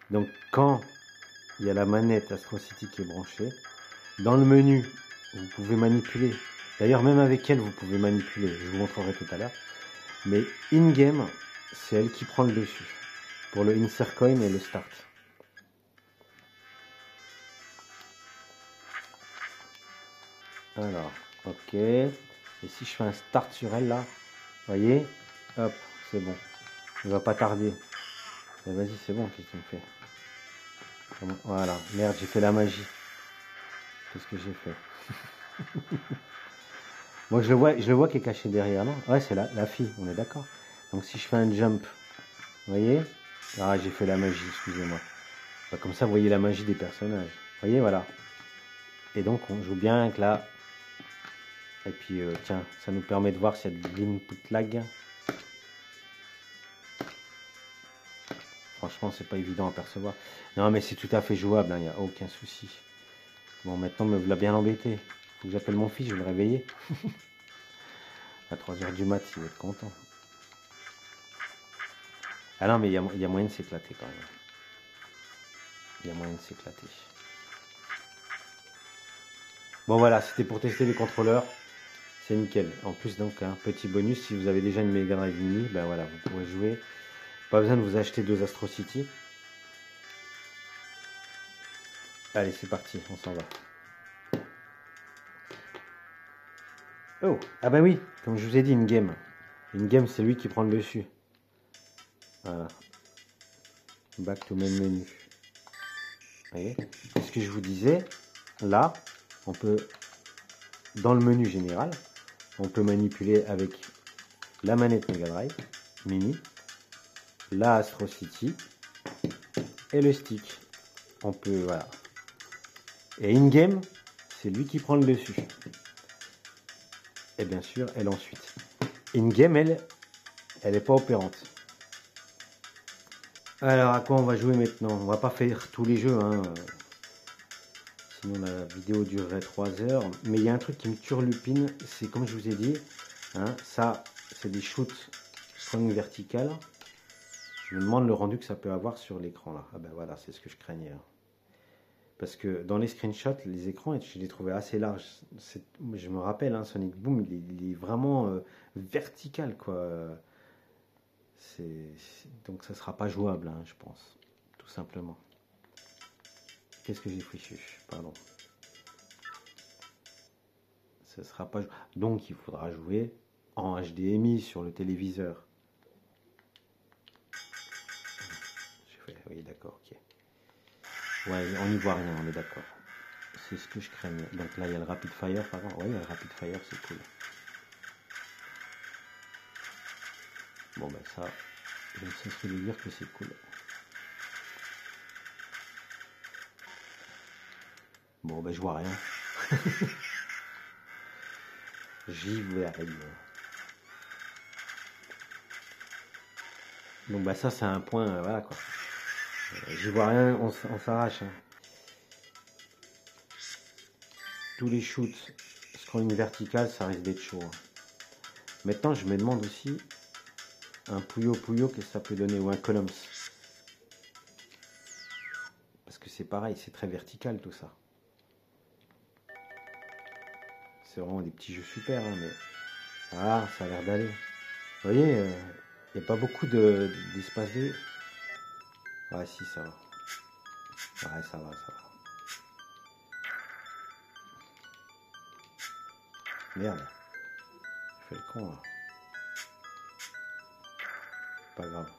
Donc, quand il y a la manette Astro City qui est branchée, dans le menu, vous pouvez manipuler. D'ailleurs, même avec elle, vous pouvez manipuler. Je vous montrerai tout à l'heure. Mais in-game, c'est elle qui prend le dessus. Pour le insert coin et le start. Alors, ok. Et si je fais un start sur elle là, vous voyez, hop, c'est bon. Il va pas tarder. Vas-y, c'est bon, qu'est-ce que tu me fais? Voilà, merde, j'ai fait la magie. Qu'est-ce que j'ai fait? Moi, je le vois qui est caché derrière, non? Ouais, c'est la fille, on est d'accord. Donc, si je fais un jump, vous voyez? Ah, j'ai fait la magie, excusez-moi. Comme ça, vous voyez la magie des personnages. Vous voyez, voilà. Et donc, on joue bien avec la... Et puis, tiens, ça nous permet de voir s'il y a de l'input lag. Franchement, c'est pas évident à percevoir. Non, mais c'est tout à fait jouable, il n'y a aucun souci. Bon, maintenant, me l'a bien embêté. Faut que j'appelle mon fils, je vais le réveiller. À 3h du mat, il va être content. Ah non, mais il y a moyen de s'éclater quand même. Il y a moyen de s'éclater. Bon voilà, c'était pour tester les contrôleurs. C'est nickel. En plus, donc, un petit bonus, si vous avez déjà une Mega Drive Mini, ben voilà, vous pourrez jouer. Pas besoin de vous acheter 2 Astro City. Allez, c'est parti, on s'en va. Oh, ah bah oui, comme je vous ai dit, une game. Une game, c'est lui qui prend le dessus. Voilà. Back to main menu. Vous voyez, ce que je vous disais, là, on peut, dans le menu général, on peut manipuler avec la manette Mega Drive Mini, la Astro City et le stick. On peut, voilà. Et in-game, c'est lui qui prend le dessus. Et bien sûr, elle ensuite. In-game, elle n'est pas opérante. Alors, à quoi on va jouer maintenant? On va pas faire tous les jeux, hein. Sinon la vidéo durerait 3 heures. Mais il y a un truc qui me turlupine, c'est comme je vous ai dit, hein, ça, c'est des shoots scrolling vertical. Je me demande le rendu que ça peut avoir sur l'écran là. Ah ben voilà, c'est ce que je craignais. Hein. Parce que dans les screenshots, les écrans, je les trouvais assez larges. Je me rappelle, hein, Sonic Boom, il est vraiment vertical, quoi. Donc ça sera pas jouable, hein, je pense. Tout simplement. Qu'est-ce que j'ai fichu? Pardon. Ça sera pas. Donc il faudra jouer en HDMI sur le téléviseur. Oui, d'accord, ok. Ouais, on n'y voit rien, on est d'accord. C'est ce que je craignais. Donc là, il y a le Rapid Fire, par exemple. Ouais, il y a le Rapid Fire, c'est cool. Bon, ben ça, je ne cesserai de dire que c'est cool. Bon, ben je vois rien. J'y vais rien. Donc, bah ça, c'est un point, voilà quoi. J'y vois rien, on s'arrache. Hein. Tous les shoots scrolling vertical, ça risque d'être chaud. Hein. Maintenant, je me demande aussi un Puyo Puyo, qu'est-ce que ça peut donner, ou un Columns. Parce que c'est pareil, c'est très vertical tout ça. C'est vraiment des petits jeux super, hein, mais... Ah, ça a l'air d'aller. Vous voyez, il n'y a pas beaucoup d'espace de... Ouais, si, ça va. Ouais, ça va, ça va. Merde. Je fais le con, là. Pas grave.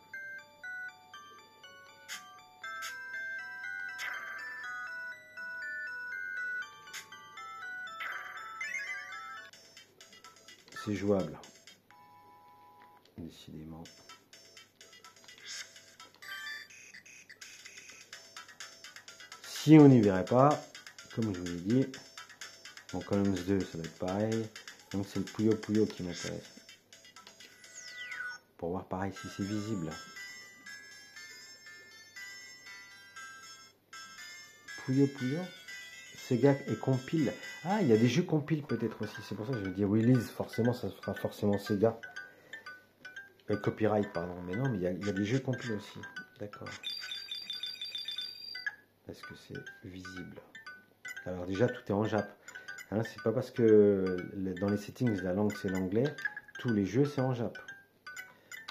C'est jouable. Décidément. Si on n'y verrait pas, comme je vous l'ai dit, en Columns 2, ça va être pareil. Donc c'est le Puyo Puyo qui m'intéresse. Pour voir pareil si c'est visible. Puyo Puyo Sega et compile. Ah, il y a des jeux compile peut-être aussi. C'est pour ça que je vais dire release. Forcément, ça sera forcément Sega. Copyright, pardon. Mais non, mais il y a des jeux compile aussi. D'accord. Est-ce que c'est visible? Alors déjà, tout est en Jap. Hein, c'est pas parce que dans les settings, la langue c'est l'anglais. Tous les jeux c'est en Jap.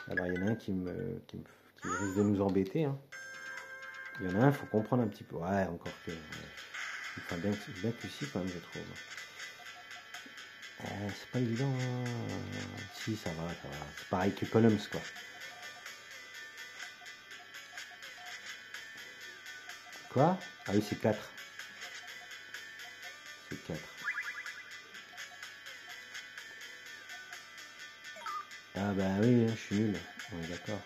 Alors il y en a un qui risque de nous embêter. Hein. Il y en a un, il faut comprendre un petit peu. Ouais, encore que... Enfin, bien que si, quand même, je trouve. C'est pas évident. Hein. Si, ça va, ça va. C'est pareil que Columns, quoi. Quoi? Ah oui, c'est 4. C'est 4. Ah bah oui, je suis nul. On est d'accord.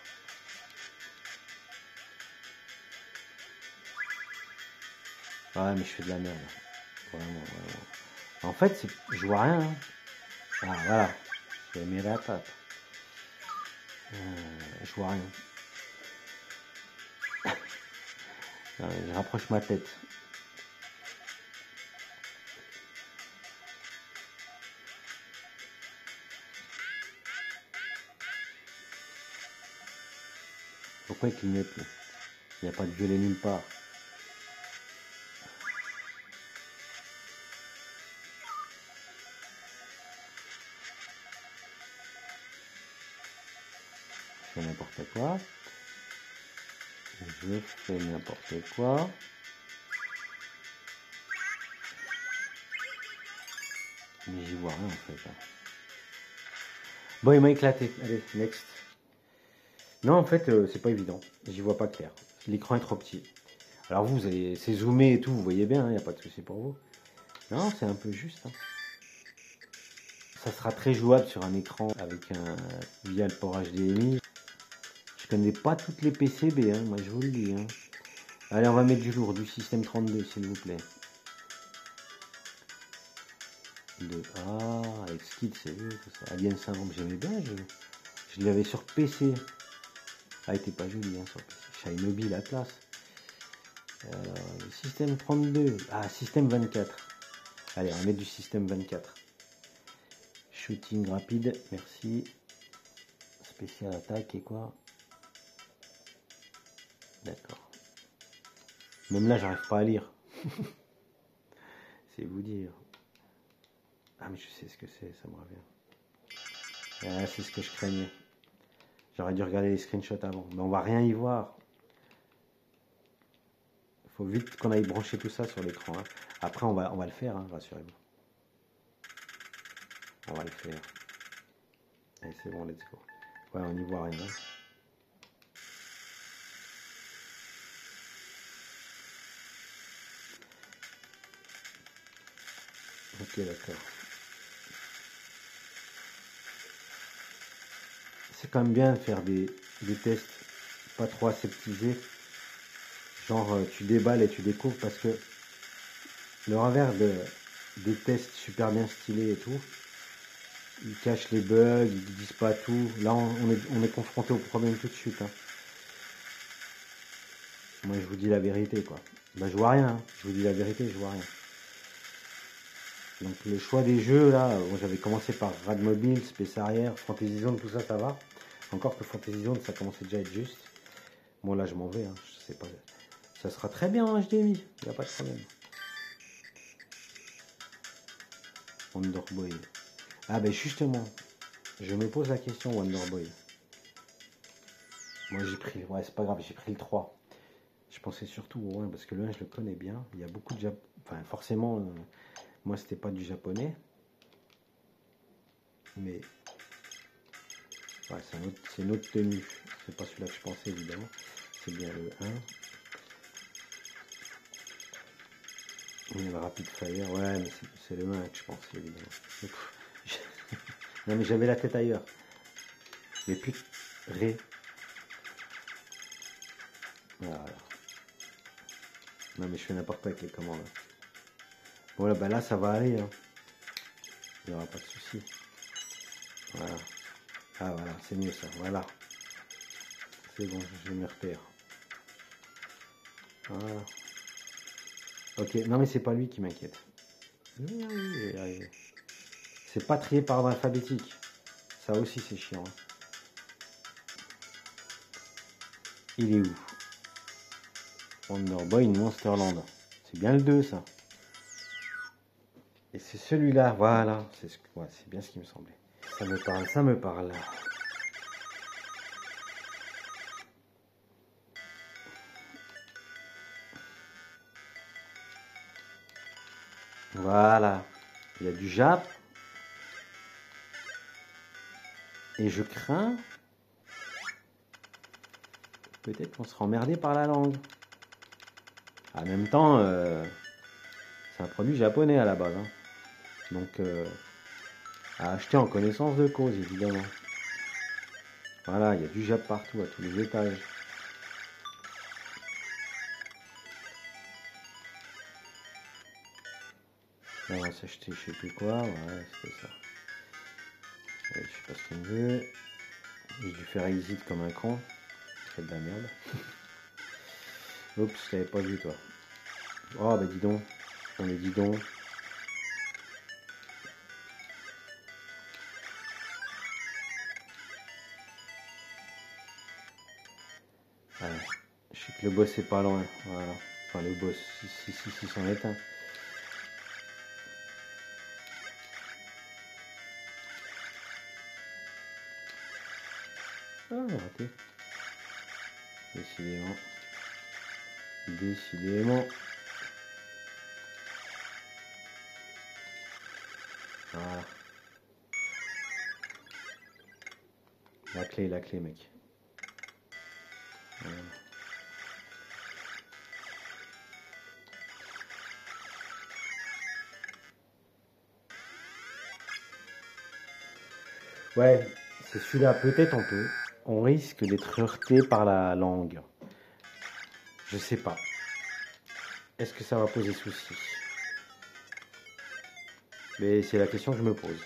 Ouais, mais je fais de la merde. Vraiment, vraiment. En fait, je vois rien. Hein. Ah, voilà. J'ai mis la patte. Je vois rien. Je rapproche ma tête. Pourquoi il clignote plus? Il n'y a pas de violet nulle part. fais n'importe quoi. Je fais n'importe quoi. Mais j'y vois rien en fait. Bon, il m'a éclaté. Allez, next. Non, en fait, c'est pas évident. J'y vois pas clair. L'écran est trop petit. Alors vous, c'est zoomé et tout, vous voyez bien, il n'y a pas de souci pour vous. Non, c'est un peu juste. Hein. Ça sera très jouable sur un écran avec via le port HDMI. Je connais pas toutes les PCB, hein, moi je vous le dis. Hein. Allez, on va mettre du lourd, du système 32, s'il vous plaît. Avec Skid, c'est vu, tout ça. Alien Syndrome, j'aimais bien, je l'avais sur PC. Ah, il était pas joli, hein, sur PC. Shinobi, la classe. Système 32. Ah, système 24. Allez, on va mettre du système 24. Shooting rapide, merci. Spécial attaque et quoi? D'accord. Même là, j'arrive pas à lire. C'est vous dire. Ah, mais je sais ce que c'est, ça me revient. Ah, c'est ce que je craignais. J'aurais dû regarder les screenshots avant. Mais on va rien y voir. Il faut vite qu'on aille brancher tout ça sur l'écran. Hein. Après, on va le faire, hein, rassurez-vous. On va le faire. Allez, c'est bon, let's go. Ouais, on n'y voit rien. Hein. Ok, d'accord. C'est quand même bien de faire des tests pas trop aseptisés. Genre, tu déballes et tu découvres parce que le revers des tests super bien stylés et tout, ils cachent les bugs, ils disent pas tout. Là, on est confronté au problème tout de suite. Hein. Moi, je vous dis la vérité, quoi. Bah, je vois rien. Hein. Je vous dis la vérité, je vois rien. Donc, le choix des jeux, là, bon, j'avais commencé par Rad Mobile, Space Harrier, Fantasy Zone, tout ça, ça va. Encore que Fantasy Zone, ça commençait déjà à être juste. Bon, là, je m'en vais. Hein. Je sais pas. Ça sera très bien en HDMI. Il n'y a pas de problème. Wonderboy. Ah, ben justement, je me pose la question, Wonderboy. Moi, j'ai pris. Ouais, c'est pas grave, j'ai pris le 3. Je pensais surtout au 1 parce que le 1, je le connais bien. Il y a beaucoup de. Enfin, forcément, moi, c'était pas du japonais. Mais. Ouais, c'est une autre tenue. C'est pas celui-là que je pensais, évidemment. C'est bien le 1. Le Rapid Fire, ouais, mais c'est le 1 que je pensais, évidemment. Non, mais j'avais la tête ailleurs. Mais plus Ré. Voilà. Non, mais je fais n'importe quoi avec les commandes. Voilà, ben là, ça va aller. Hein. Il n'y aura pas de souci. Voilà. Ah, voilà, c'est mieux ça. Voilà. C'est bon, je me repère. Voilà. Ok, non, mais c'est pas lui qui m'inquiète. C'est pas trié par ordre alphabétique. Ça aussi, c'est chiant. Hein. Il est où? Wonderboy in Monsterland. C'est bien le 2, ça. Et c'est celui-là, voilà. C'est bien ce qui me semblait. Ça me parle, ça me parle. Voilà. Il y a du Jap. Et je crains peut-être qu'on sera emmerdé par la langue. En même temps, c'est un produit japonais à la base. Hein. Donc, à acheter en connaissance de cause, évidemment. Voilà, il y a du Jap partout, à tous les étages. Là, on va s'acheter je sais plus quoi. Ouais, c'était ça. Ouais, je sais pas ce qu'il me veut. J'ai dû faire exit comme un con. C'est de la merde. Oups, je t'avais pas vu, toi. Oh, bah dis donc. On est dis donc. Ouais. Je sais que le boss est pas loin. Voilà. Enfin, le boss, si, s'en est un. Ah, raté. Décidément. Décidément. Voilà. La clé, mec. Voilà. Ouais, c'est celui-là. Peut-être on risque d'être heurté par la langue. Je sais pas. Est-ce que ça va poser souci? Mais c'est la question que je me pose.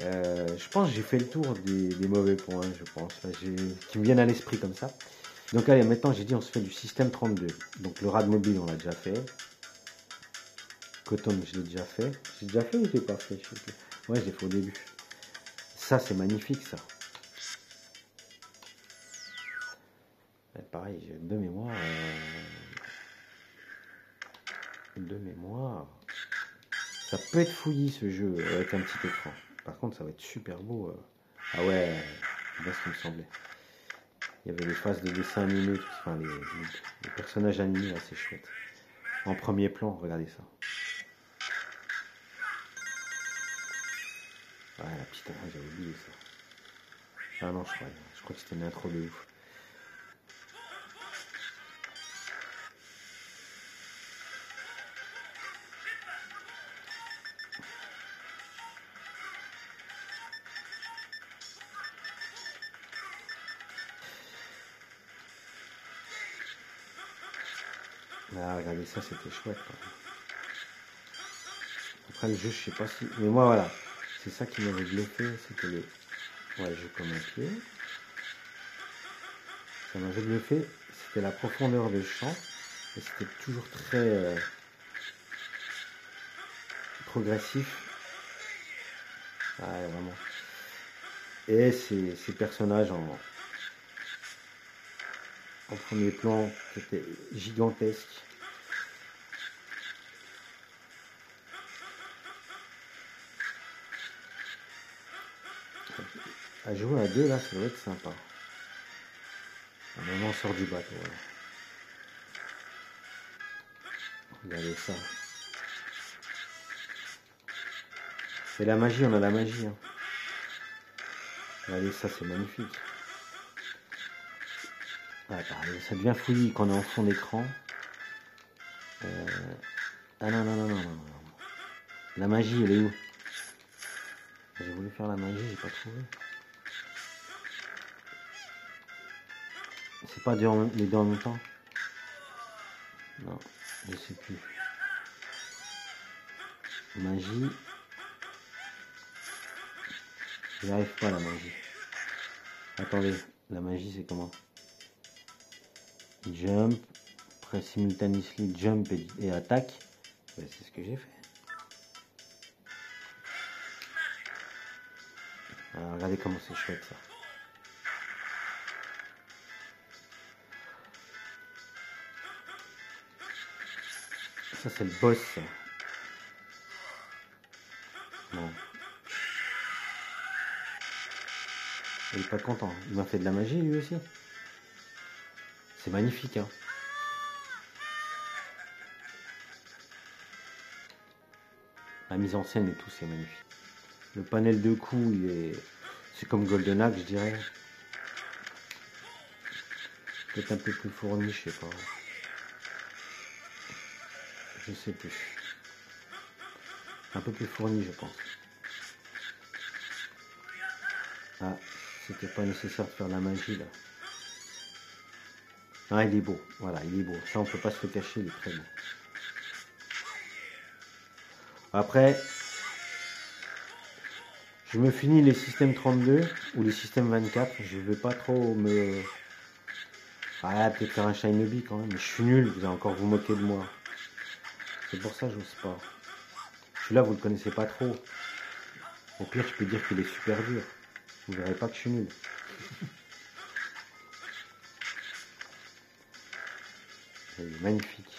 Je pense que j'ai fait le tour des mauvais points, je pense, là, qui me viennent à l'esprit comme ça. Donc allez, maintenant j'ai dit on se fait du système 32. Donc le rad mobile on l'a déjà fait. Coton je l'ai déjà fait. J'ai déjà fait ou je l'ai pas fait? Je sais plus. Ouais, je l'ai fait au début. Ça c'est magnifique ça. Ouais, pareil, j'ai de mémoire. De mémoire. Ça peut être fouillis ce jeu avec un petit écran. Par contre ça va être super beau. Ah ouais, c'est bien ce qui me semblait. Il y avait des phases de dessin animé, enfin les personnages animés assez chouettes. En premier plan, regardez ça. Ouais, la petite orange, j'avais oublié ça. Ah non, je crois que c'était une intro de ouf. Ah, regardez ça, c'était chouette. Après, le jeu, je sais pas si. Mais moi, voilà. C'est ça qui m'avait bluffé. C'était le. Ouais, jeu comme un pied. Ça m'avait bluffé. C'était la profondeur de champ. Et c'était toujours très progressif. Ouais, vraiment. Et ces personnages en premier plan qui étaient gigantesques. À jouer à deux, là, ça doit être sympa. Un moment, on sort du bateau. Voilà. Regardez ça. C'est la magie, on a la magie. Hein. Regardez ça, c'est magnifique. Ouais, pareil, ça devient fouillis quand on est en fond d'écran. Ah non, non, non, non, non, non. La magie, elle est où? J'ai voulu faire la magie, j'ai pas trouvé. C'est pas les deux en même temps? Non, je sais plus. Magie. J'y arrive pas la magie. Attendez, la magie c'est comment? Jump, press simultaneously jump et attaque. Ben, c'est ce que j'ai fait. Alors, regardez comment c'est chouette ça. Ça c'est le boss ça. Bon. Il est pas content. Il m'a fait de la magie lui aussi. C'est magnifique hein. La mise en scène et tout c'est magnifique. Le panel de coups c'est comme Golden Axe je dirais. Peut-être un peu plus fourni, je sais pas. Je sais plus. Un peu plus fourni je pense. Ah, c'était pas nécessaire de faire la magie là. Ah, il est beau. Voilà, il est beau. Ça, on peut pas se le cacher, il est très beau. Après, je me finis les systèmes 32 ou les systèmes 24. Je vais pas trop me... Ah, peut-être faire un Shinobi quand même. Mais je suis nul, vous allez encore vous moquer de moi. C'est pour ça que j'ose pas. Celui-là, vous le connaissez pas trop. Au pire, je peux dire qu'il est super dur. Vous verrez pas que je suis nul. Il est magnifique.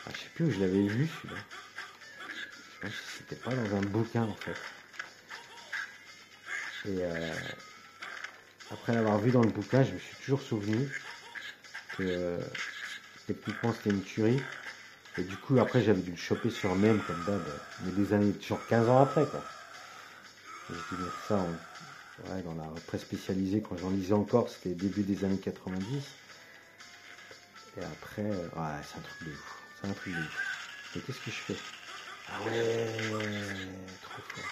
Ah, je sais plus où je l'avais vu celui-là. Je pense que c'était pas dans un bouquin en fait. Et après l'avoir vu dans le bouquin, je me suis toujours souvenu que techniquement c'était une tuerie. Et du coup, après, j'avais dû le choper sur même, comme d'hab, mais des années, genre 15 ans après, quoi. Et j'ai dû mettre ça ouais, dans la presse spécialisée quand j'en lisais encore, c'était début des années 90. Et après, ouais, c'est un truc de ouf. C'est un truc de ouf. Mais qu'est-ce que je fais? Ah ouais, trop fort.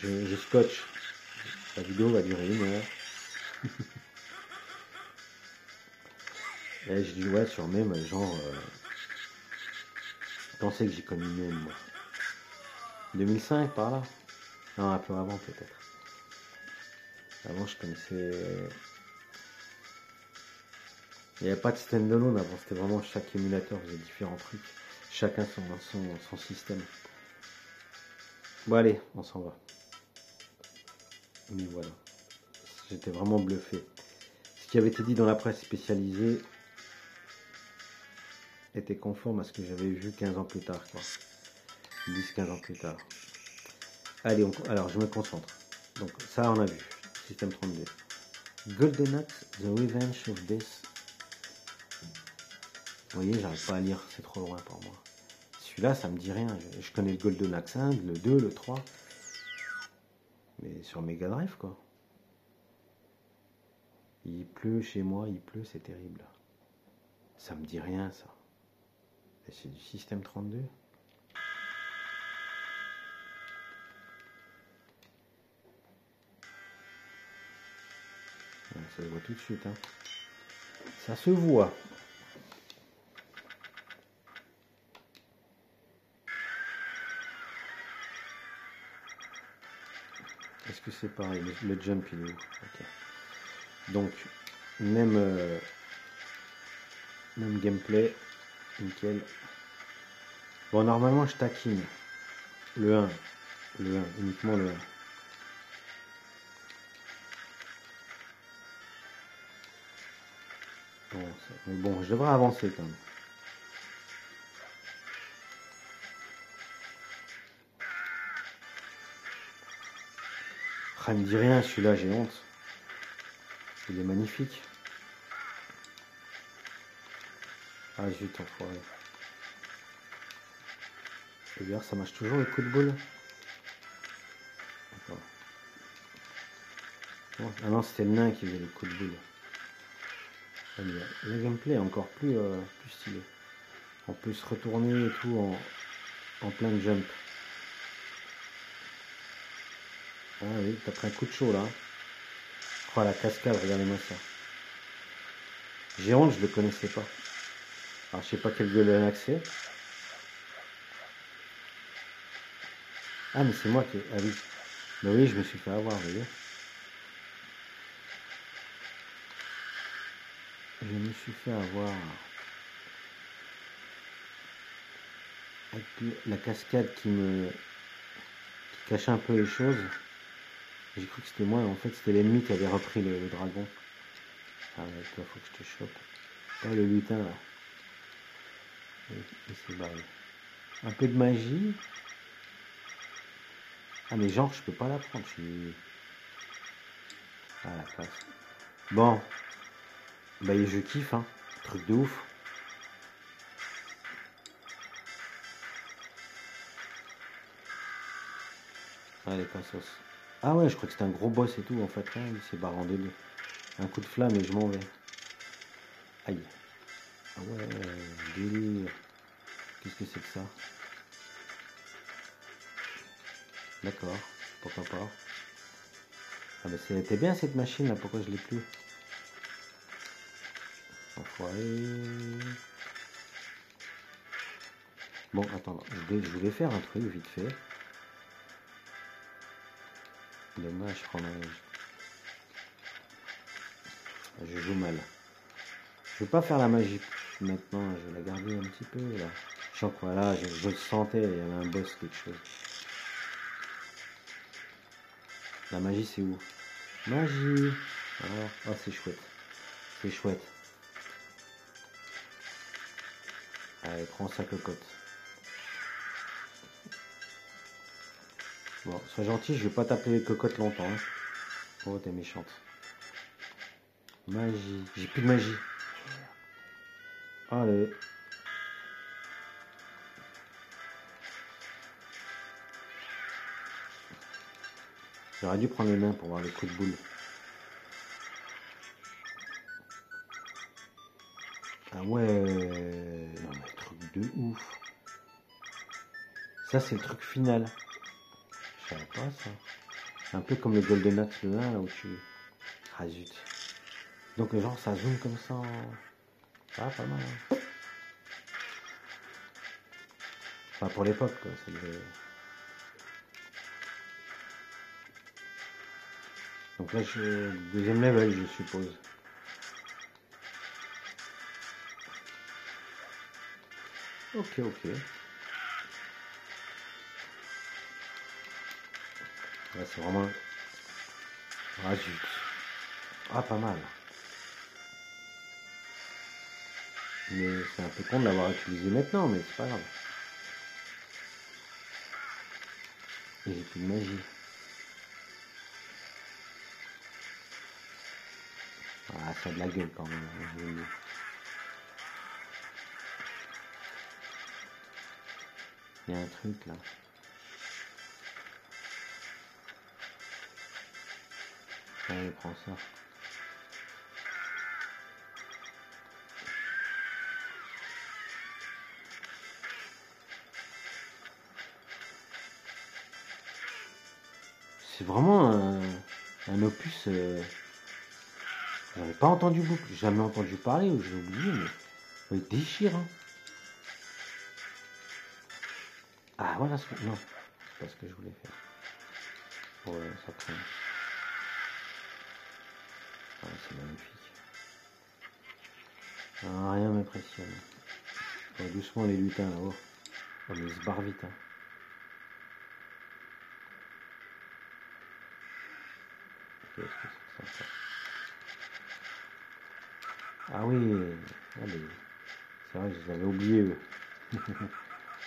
Je scotch. La vidéo va durer 1 heure. Et je dis ouais sur même genre quand c'est que j'ai connu même moi 2005 par là. Non, un peu avant peut-être. Avant je connaissais. Il n'y avait pas de standalone avant, c'était vraiment chaque émulateur faisait différents trucs. Chacun son système. Bon allez, on s'en va. Mais voilà. J'étais vraiment bluffé. Ce qui avait été dit dans la presse spécialisée était conforme à ce que j'avais vu 15 ans plus tard, quoi. 10-15 ans plus tard. Allez, alors je me concentre. Donc ça on a vu. Système 32. Golden Axe, The Revenge of Death. Vous voyez, j'arrive pas à lire, c'est trop loin pour moi. Celui-là, ça me dit rien. Je connais le Golden Axe 1, le 2, le 3. Mais sur Mega Drive, quoi. Il pleut chez moi, il pleut, c'est terrible. Ça me dit rien, ça. Et c'est du système 32. Ouais, ça se voit tout de suite, hein. Ça se voit. Est-ce que c'est pareil? Le jump, il est où? Ok. Donc, même gameplay. Nickel. Bon, normalement, je taquine. Le 1. Le 1. Uniquement le 1. Bon, mais bon, je devrais avancer quand même. Ah, il me dit rien, celui-là, j'ai honte. Il est magnifique. Ah, zut, enfoiré. Et d'ailleurs, ça marche toujours le coup de boule. D'accord. Ah non, c'était le nain qui faisait le coup de boule. Ah, le gameplay est encore plus stylé. On peut se retourner et tout en plein jump. Ah oui, t'as pris un coup de chaud là. Oh la cascade, regardez-moi ça. J'ai honte, je le connaissais pas. Alors je sais pas quel Golden Axe c'est. Ah mais c'est moi qui. Ah oui. Mais oui, je me suis fait avoir, vous voyez. Je me suis fait avoir. Avec la cascade qui cachait un peu les choses. J'ai cru que c'était moi, en fait c'était l'ennemi qui avait repris le dragon. Ah ouais, toi faut que je te chope. Oh le lutin là. Il s'est barré. Un peu de magie. Ah mais genre je peux pas la prendre, je suis. Ah la classe. Bon. Bah je kiffe hein. Truc de ouf. Allez cassos. Ah ouais je crois que c'était un gros boss et tout en fait. Hein, il s'est barré en deux. Un coup de flamme et je m'en vais. Aïe. Ah ouais, délire. Qu'est-ce que c'est que ça? D'accord, pourquoi pas. Ah bah c'était bien cette machine là, pourquoi je l'ai plus? Enfoiré. Bon, attends, je voulais faire un truc vite fait. Dommage, fromage. Je joue mal. Je vais pas faire la magie maintenant, je vais la garder un petit peu là. Je sens quoi là, je le sentais, il y avait un boss, quelque chose. La magie c'est où? Magie. Alors, oh c'est chouette. C'est chouette. Allez, prends sa cocotte. Bon, sois gentil, je vais pas t'appeler les cocottes longtemps. Hein. Oh, t'es méchante. Magie. J'ai plus de magie. Allez. J'aurais dû prendre les mains pour voir les coups de boule. Ah ouais. Non mais truc de ouf. Ça c'est le truc final. Je savais pas ça. C'est un peu comme le Golden Axe le 1 là où tu... Ah zut. Donc genre ça zoome comme ça. Ah pas mal. Hein. Enfin pour l'époque quoi. Ça devait... Donc là je... deuxième level je suppose. Ok. Là c'est vraiment... Ah zut. Ah pas mal. Mais c'est un peu con de l'avoir utilisé maintenant, mais c'est pas grave. Et j'ai plus de magie. Ah, ça a de la gueule quand même. Hein, il y a un truc là. Allez, prends ça. C'est vraiment un opus. J'avais pas entendu beaucoup, jamais entendu parler ou j'ai oublié, mais il déchire. Hein. Ah voilà, non, c'est pas ce que je voulais faire. Ouais, ça craint. Ah, c'est magnifique. Ah, rien m'impressionne. Ouais, doucement les lutins là-haut. Oh, mais ils se barrent vite. Hein. Qu'est-ce que c'est que ça? Ah oui, c'est vrai, je les avais oubliés eux.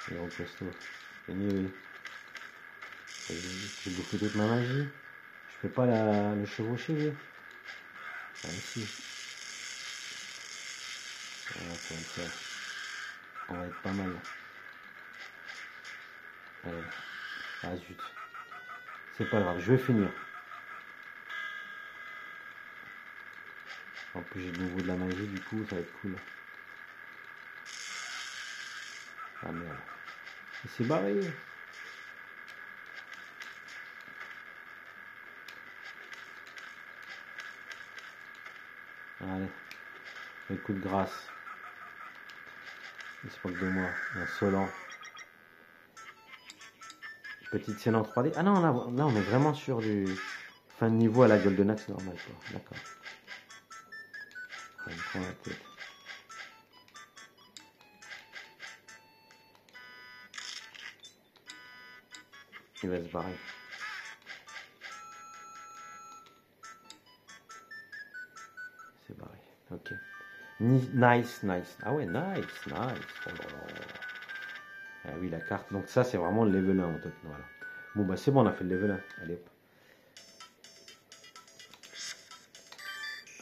Les gros costauds. Oui. J'ai bouffé toute ma magie. Je peux pas le chevaucher lui. Ah si. Ah, ça va le faire. On va être pas mal. Allez. Ah zut. C'est pas grave, je vais finir. En plus j'ai de nouveau de la magie, du coup ça va être cool. Ah merde. Il s'est barré. Allez. Le coup de grâce. Il se moque de moi. Insolent. Petite scène en 3D. Ah non, là on est vraiment sur du fin de niveau à la Golden Axe normal quoi. D'accord. Ah, il me prend la tête. Il va se barrer. C'est barré. Ok. Nice. Ah ouais, nice. Oh là là. Ah oui, la carte. Donc ça, c'est vraiment le level 1 en fait. Voilà. Bon, bah c'est bon, on a fait le level 1. Allez hop.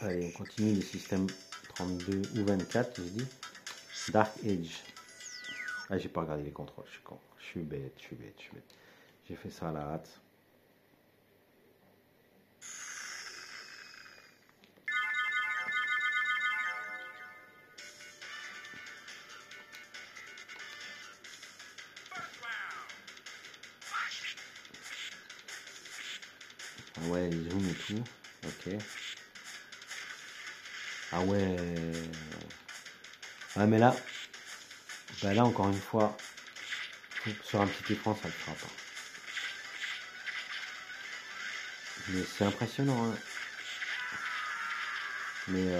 Allez, on continue le système 32 ou 24, je dis. Dark Age. Ah, j'ai pas regardé les contrôles, je suis con. Je suis bête. J'ai fait ça à la hâte. Ah ouais, les zooms et tout. Ok. Ah ouais. Ah mais là, bah là encore une fois, sur un petit écran, ça le fera pas. Mais c'est impressionnant. Hein. Mais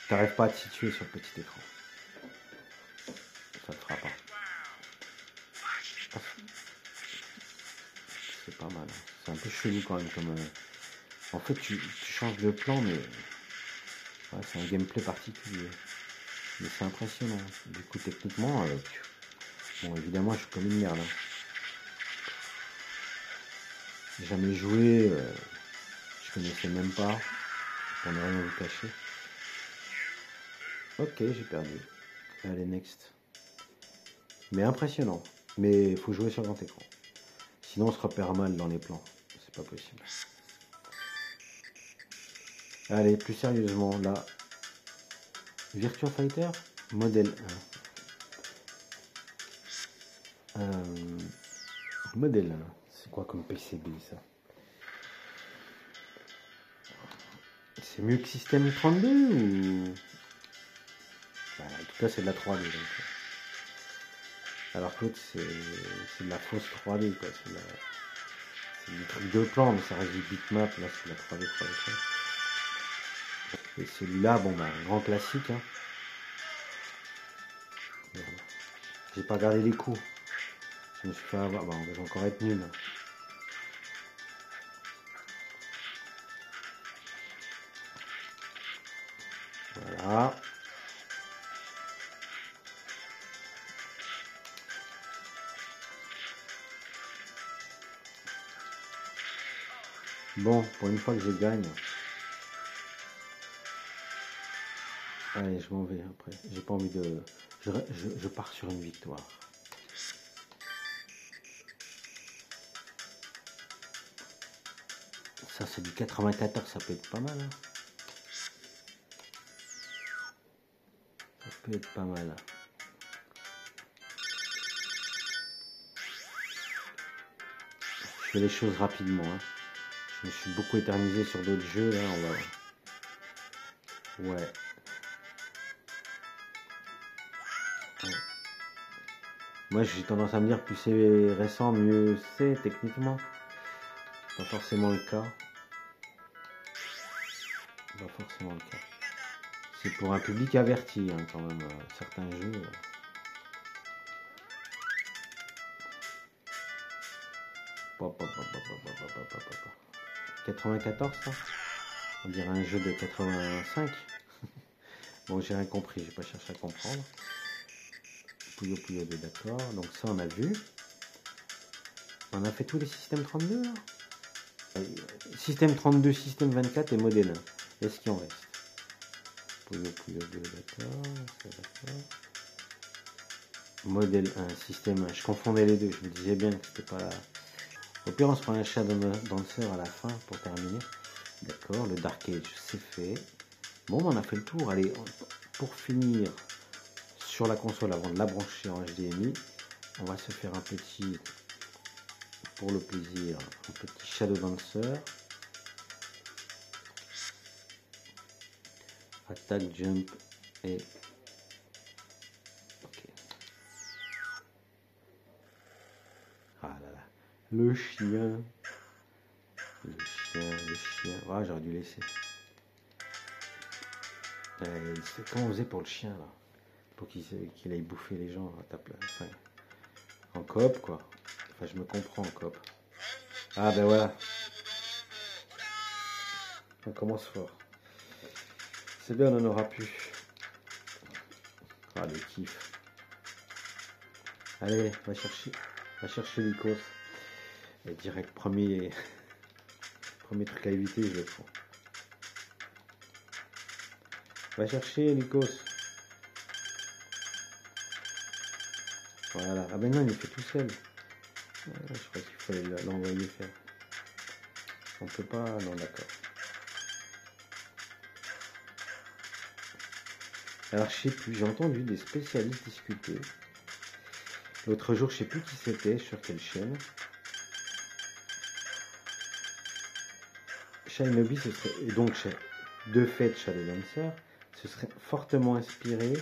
t'arrives pas à te situer sur le petit écran. Ça te fera pas. C'est pas mal. C'est un peu chelou quand même. Comme, en fait, tu changes de plan, mais Ouais, c'est un gameplay particulier. Mais c'est impressionnant. Du coup, techniquement, bon, évidemment, je suis comme une merde. Hein. J'ai jamais joué, je connaissais même pas, pour ne rien vous cacher. Ok, j'ai perdu. Allez, next. Mais impressionnant. Mais il faut jouer sur grand écran. Sinon, on se repère mal dans les plans. C'est pas possible. Allez, plus sérieusement, là. Virtua Fighter, modèle 1. Modèle 1. C'est quoi comme PCB, ça? C'est mieux que Système 32 ou... Bah, en tout cas, c'est de la 3D. Donc. Alors que l'autre, c'est de la fausse 3D, quoi. C'est du truc de plan, mais ça reste du bitmap. Là, c'est de la 3D, 3D. Et celui-là, bon, bah, un grand classique. Hein. J'ai pas regardé les coups. Je me suis fait avoir. Bah, on va encore être nul. Voilà. Bon, pour une fois que je gagne. Allez, je m'en vais après. J'ai pas envie de... Je pars sur une victoire. Ça, c'est du 94, ça peut être pas mal. Hein. Ça peut être pas mal. Je fais les choses rapidement. Hein. Je me suis beaucoup éternisé sur d'autres jeux. Là, on va voir. Ouais. Moi, j'ai tendance à me dire plus c'est récent, mieux c'est techniquement. Pas forcément le cas. Pas forcément le cas. C'est pour un public averti, hein, quand même, certains jeux. 94, ça? On dirait un jeu de 85. Bon, j'ai rien compris, j'ai pas cherché à comprendre. Puyo Puyo 2, d'accord. Donc ça, on a vu. On a fait tous les systèmes 32, là. Système 32, système 24 et modèle 1. Est-ce qu'il en reste? Puyo Puyo 2, d'accord. Modèle 1, système 1. Je confondais les deux, je me disais bien que c'était pas là. Au pire, on se prend un chat danseur à la fin pour terminer. D'accord, le Dark Age, c'est fait. Bon, on a fait le tour. Allez, pour finir sur la console avant de la brancher en HDMI, on va se faire un petit, pour le plaisir, un petit Shadow Dancer. Attaque, jump et... Ok. Ah là là. Le chien. Le chien. Ah, j'aurais dû laisser. Comment on faisait pour le chien, là? Pour qu'il aille bouffer les gens à ta place. Enfin, en coop, quoi. Enfin, je me comprends en coop. Ah, ben voilà. On commence fort. C'est bien, on en aura plus. Ah, le kiff. Allez, va chercher l'icos. Et direct, premier truc à éviter, je le prends. Va chercher l'icos. Voilà. Ah ben non, il est fait tout seul. Je crois qu'il fallait l'envoyer faire. On peut pas... Non, d'accord. Alors, je sais plus, j'ai entendu des spécialistes discuter. L'autre jour, je sais plus qui c'était, sur quelle chaîne. Shinobi, ce serait... Et donc, de fait, Shadow Dancer, ce serait fortement inspiré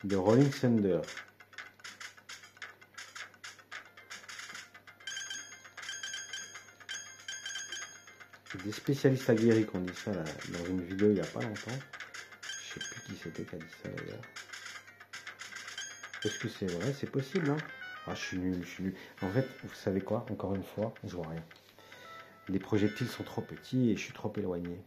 de Rolling Thunder. Des spécialistes aguerris qui ont dit ça là, dans une vidéo il n'y a pas longtemps. Je sais plus qui c'était qui a dit ça d'ailleurs. Est-ce que c'est vrai? C'est possible, hein? Ah, je suis nul. En fait, vous savez quoi? Encore une fois, je vois rien. Les projectiles sont trop petits et je suis trop éloigné.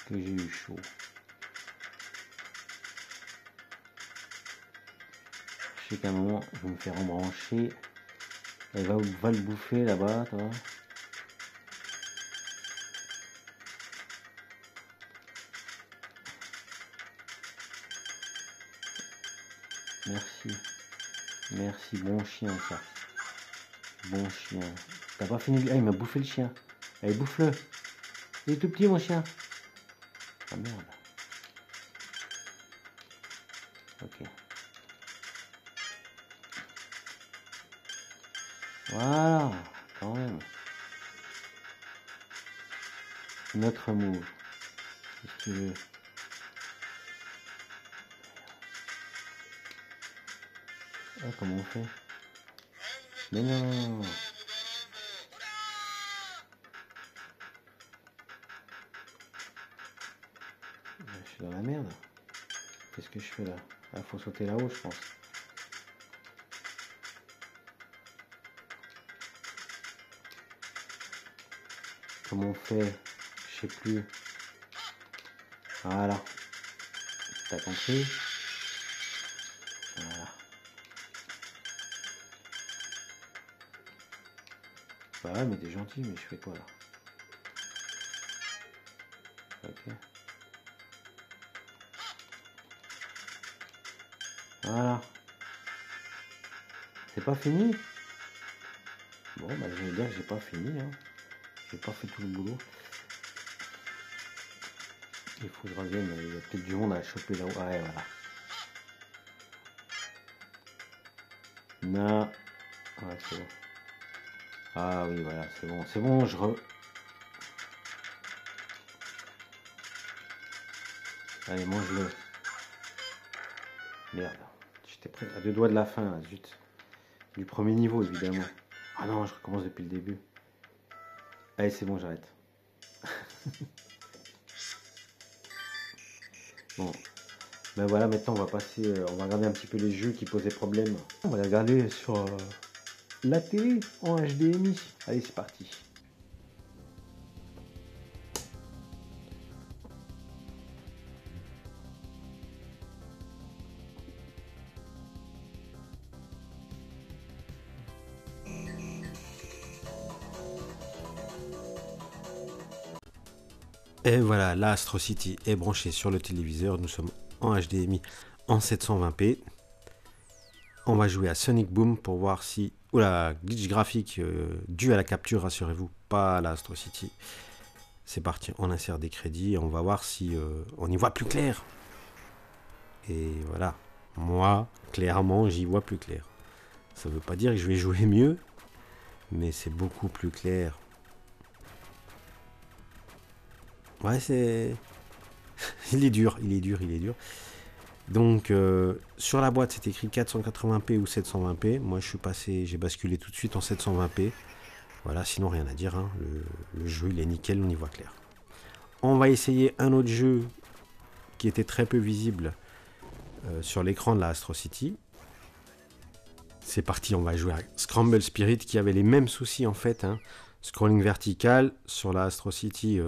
que j'ai eu chaud. Je sais qu'à un moment, je vais me faire embrancher. Elle va le bouffer là-bas, toi. Merci. Merci, bon chien ça. Bon chien. T'as pas fini. Ah, il m'a bouffé le chien. Allez, bouffe-le. Il est tout petit, mon chien. Ah merde. Ok. Voilà. Quand même. Notre move. Qu'est-ce que tu veux? Ah, comment on fait? Mais non. Je suis dans la merde. Qu'est-ce que je fais là? Ah, faut sauter là-haut, je pense. Comment on fait? Je sais plus. Voilà. T'as compris? Voilà. Bah ouais, mais t'es gentil, mais je fais quoi là? Ok. Voilà. C'est pas fini? Bon, bah je vais dire que j'ai pas fini, hein. J'ai pas fait tout le boulot. Il faut que je revienne, il y a peut-être du monde à choper là-haut. Ouais, voilà. Non. Ouais, c'est bon. Ah oui, voilà, c'est bon, Allez, mange-le. Merde. J'étais prêt à 2 doigts de la fin, là, zut. Du premier niveau, évidemment. Ah non, je recommence depuis le début. Allez, c'est bon, j'arrête. Bon. Ben voilà, maintenant on va passer, on va regarder un petit peu les jeux qui posaient problème. On va les regarder sur la télé en HDMI. Allez, c'est parti. Et voilà, la Astro City est branchée sur le téléviseur. Nous sommes en HDMI en 720p. On va jouer à Sonic Boom pour voir si... Oula, glitch graphique dû à la capture, rassurez-vous, pas à la Astro City. C'est parti, on insère des crédits et on va voir si on y voit plus clair. Et voilà, moi, clairement, j'y vois plus clair. Ça veut pas dire que je vais jouer mieux, mais c'est beaucoup plus clair. Ouais, c'est... il est dur. Donc, sur la boîte, c'est écrit 480p ou 720p. Moi, j'ai basculé tout de suite en 720p. Voilà, sinon, rien à dire. Hein. Le jeu, il est nickel, on y voit clair. On va essayer un autre jeu qui était très peu visible sur l'écran de la Astro City. C'est parti, on va jouer à Scramble Spirit qui avait les mêmes soucis en fait. Hein. Scrolling vertical sur la Astro City,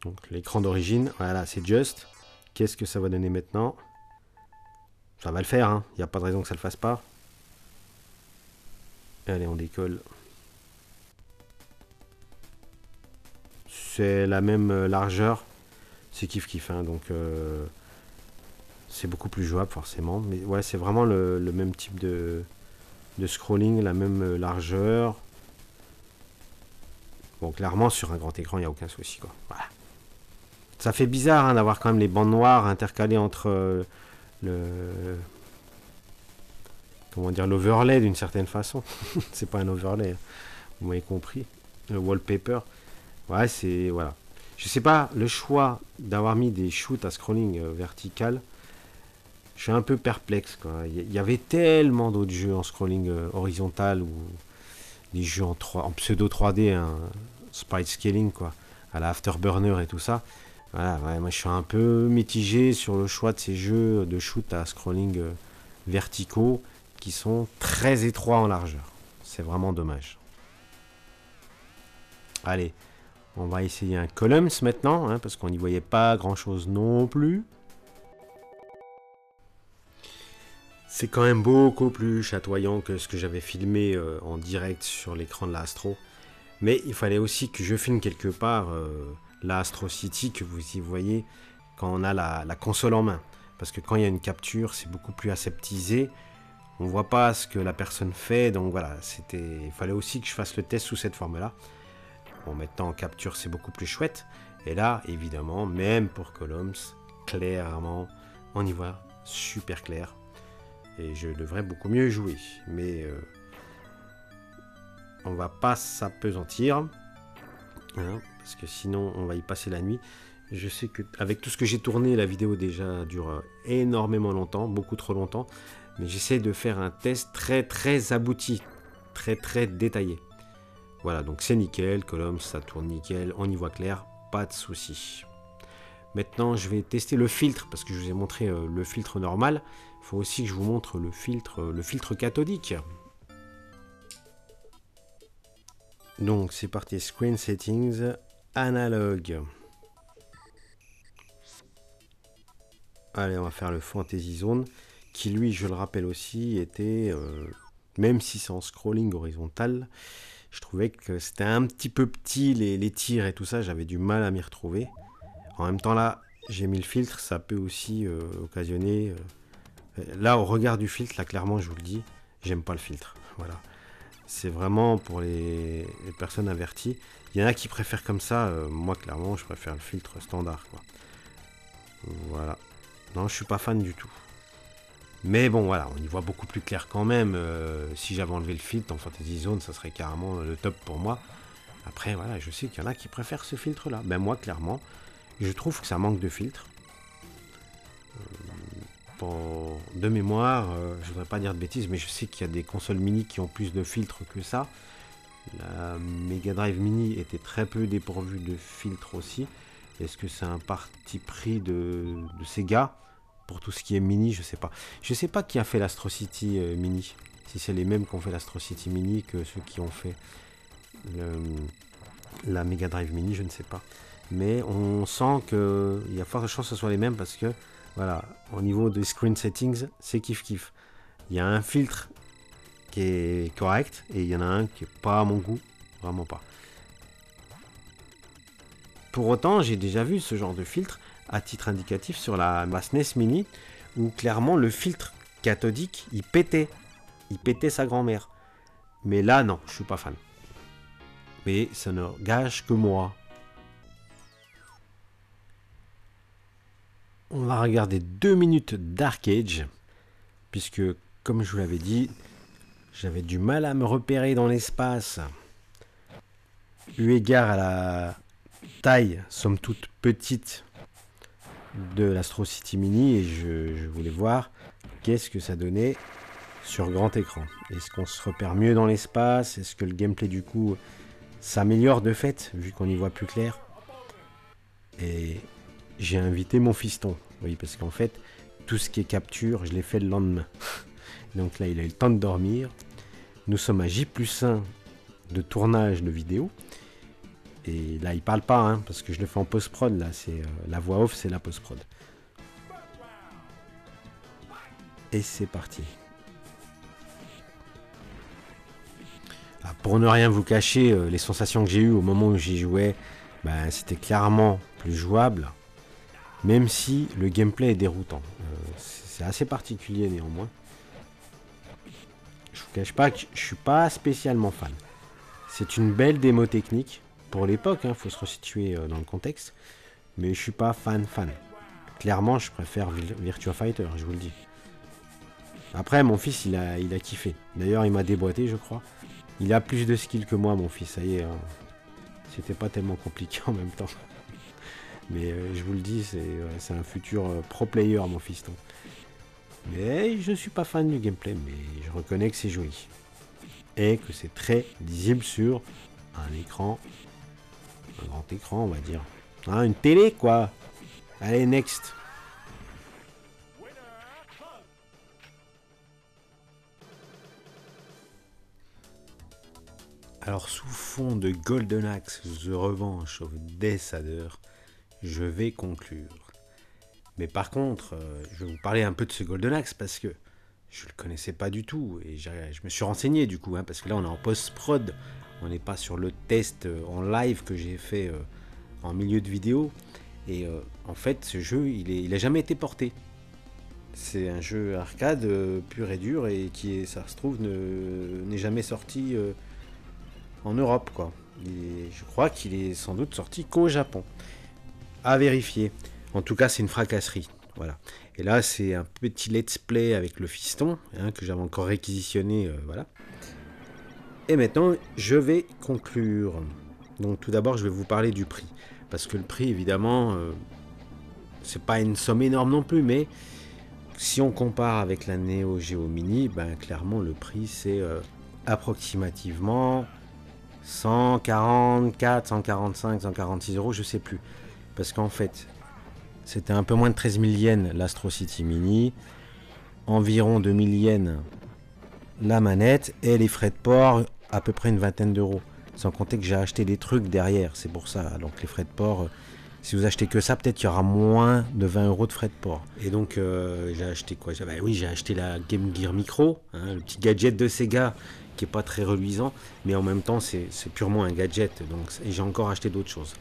donc l'écran d'origine. Voilà, c'est Just. Qu'est-ce que ça va donner maintenant? Ça va le faire, hein. Il n'y a pas de raison que ça ne le fasse pas. Allez, on décolle. C'est la même largeur. C'est kiff-kiff, hein, donc c'est beaucoup plus jouable forcément. Mais ouais, c'est vraiment le même type de scrolling, la même largeur. Bon, clairement, sur un grand écran, il n'y a aucun souci, quoi. Voilà. Ça fait bizarre hein, d'avoir quand même les bandes noires intercalées entre comment dire, l'overlay d'une certaine façon. C'est pas un overlay, hein. Vous m'avez compris. Le wallpaper. Ouais, c'est... Voilà. Je sais pas, le choix d'avoir mis des shoots à scrolling vertical, je suis un peu perplexe, quoi. Il y avait tellement d'autres jeux en scrolling horizontal ou des jeux en pseudo 3D, hein, sprite scaling, quoi, à la Afterburner et tout ça. Voilà, ouais, moi je suis un peu mitigé sur le choix de ces jeux de shoot à scrolling verticaux qui sont très étroits en largeur. C'est vraiment dommage. Allez, On va essayer un Columns maintenant, hein, parce qu'on n'y voyait pas grand chose non plus. C'est quand même beaucoup plus chatoyant que ce que j'avais filmé en direct sur l'écran de la Astro. Mais il fallait aussi que je filme quelque part la Astro City que vous y voyez quand on a la console en main. Parce que quand il y a une capture, c'est beaucoup plus aseptisé. On voit pas ce que la personne fait. Donc voilà, il fallait aussi que je fasse le test sous cette forme-là. Bon, maintenant en capture, c'est beaucoup plus chouette. Et là, évidemment, même pour Columns, clairement, on y voit super clair. Et je devrais beaucoup mieux jouer. Mais on va pas s'apesantir. Hein, parce que sinon, on va y passer la nuit. Je sais que avec tout ce que j'ai tourné, la vidéo déjà dure énormément longtemps, beaucoup trop longtemps. Mais j'essaie de faire un test très abouti, très détaillé. Voilà, donc c'est nickel, Columns, ça tourne nickel, on y voit clair, pas de souci. Maintenant, je vais tester le filtre, parce que je vous ai montré le filtre normal. Il faut aussi que je vous montre le filtre cathodique. Donc, c'est parti, Screen Settings, Analog. Allez, on va faire le Fantasy Zone, qui lui, je le rappelle aussi, était, même si c'est en scrolling horizontal, je trouvais que c'était un petit peu petit, les tirs et tout ça, j'avais du mal à m'y retrouver. En même temps, là, j'ai mis le filtre, ça peut aussi occasionner... là, au regard du filtre, là, clairement, je vous le dis, j'aime pas le filtre. Voilà. C'est vraiment pour les personnes averties. Il y en a qui préfèrent comme ça. Moi, clairement, je préfère le filtre standard, quoi. Voilà. Non, je suis pas fan du tout. Mais bon, voilà, on y voit beaucoup plus clair quand même. Si j'avais enlevé le filtre en Fantasy Zone, ça serait carrément le top pour moi. Après, voilà, je sais qu'il y en a qui préfèrent ce filtre-là. Ben moi, clairement, je trouve que ça manque de filtre. De mémoire, je voudrais pas dire de bêtises, mais je sais qu'il y a des consoles mini qui ont plus de filtres que ça. La Mega Drive Mini était très peu dépourvue de filtres aussi. Est-ce que c'est un parti pris de Sega pour tout ce qui est mini? Je sais pas. Je sais pas qui a fait l'Astro City Mini. Si c'est les mêmes qui ont fait l'Astro City Mini que ceux qui ont fait la Mega Drive Mini, je ne sais pas. Mais on sent qu'il y a forte chance que ce soit les mêmes parce que, voilà, au niveau des screen settings, c'est kiff. Il y a un filtre qui est correct et il y en a un qui est pas à mon goût, vraiment pas. Pour autant, j'ai déjà vu ce genre de filtre à titre indicatif sur ma SNES Mini où clairement le filtre cathodique, il pétait sa grand-mère. Mais là, non, je suis pas fan. Mais ça ne gage que moi. On va regarder 2 minutes Dark Age, puisque, comme je vous l'avais dit, j'avais du mal à me repérer dans l'espace. Eu égard à la taille, somme toute petite, de l'Astro City Mini, et je voulais voir qu'est-ce que ça donnait sur grand écran. Est-ce qu'on se repère mieux dans l'espace? Est-ce que le gameplay, du coup, s'améliore de fait, vu qu'on y voit plus clair? Et j'ai invité mon fiston. Oui, parce qu'en fait, tout ce qui est capture, je l'ai fait le lendemain. Donc là, il a eu le temps de dormir. Nous sommes à J+1 de tournage de vidéo. Et là, il parle pas, hein, parce que je le fais en post-prod. Là, c'est la voix off, c'est la post-prod. Et c'est parti. Alors, pour ne rien vous cacher, les sensations que j'ai eues au moment où j'y jouais, ben, c'était clairement plus jouable. Même si le gameplay est déroutant. C'est assez particulier néanmoins. Je vous cache pas que je suis pas spécialement fan. C'est une belle démo technique. Pour l'époque, il faut se resituer dans le contexte. Mais je suis pas fan. Clairement, je préfère Virtua Fighter, je vous le dis. Après, mon fils, il a kiffé. D'ailleurs, il m'a déboîté, je crois. Il a plus de skill que moi, mon fils. Ça y est, c'était pas tellement compliqué en même temps. Mais je vous le dis, c'est un futur pro player, mon fiston. Mais je suis pas fan du gameplay, mais je reconnais que c'est joli. Et que c'est très lisible sur un écran, un grand écran, on va dire. Hein, une télé, quoi. Allez, next. Alors sous fond de Golden Axe, The Revenge of Death Adder, je vais conclure. Mais par contre, je vais vous parler un peu de ce Golden Axe parce que je ne le connaissais pas du tout et je me suis renseigné du coup, parce que là on est en post-prod, on n'est pas sur le test en live que j'ai fait en milieu de vidéo. Et en fait, ce jeu, il a jamais été porté. C'est un jeu arcade pur et dur et qui, ça se trouve, n'est jamais sorti en Europe, quoi. Je crois qu'il est sans doute sorti qu'au Japon. À vérifier. En tout cas, c'est une fracasserie. Voilà. Et là, c'est un petit let's play avec le fiston, que j'avais encore réquisitionné. Voilà. Et maintenant, je vais conclure. Donc, tout d'abord, je vais vous parler du prix. Parce que le prix, évidemment, c'est pas une somme énorme non plus, mais si on compare avec la Neo Geo Mini, ben, clairement, le prix, c'est approximativement 144, 145, 146 euros, je sais plus. Parce qu'en fait, c'était un peu moins de 13 000 yens l'Astro City Mini, environ 2 000 yens la manette, et les frais de port, à peu près une vingtaine d'euros. Sans compter que j'ai acheté des trucs derrière, c'est pour ça. Donc les frais de port, si vous achetez que ça, peut-être qu'il y aura moins de 20 euros de frais de port. Et donc j'ai acheté quoi? Oui, j'ai acheté la Game Gear Micro, le petit gadget de Sega, qui est pas très reluisant, mais en même temps c'est purement un gadget. Donc, et j'ai encore acheté d'autres choses.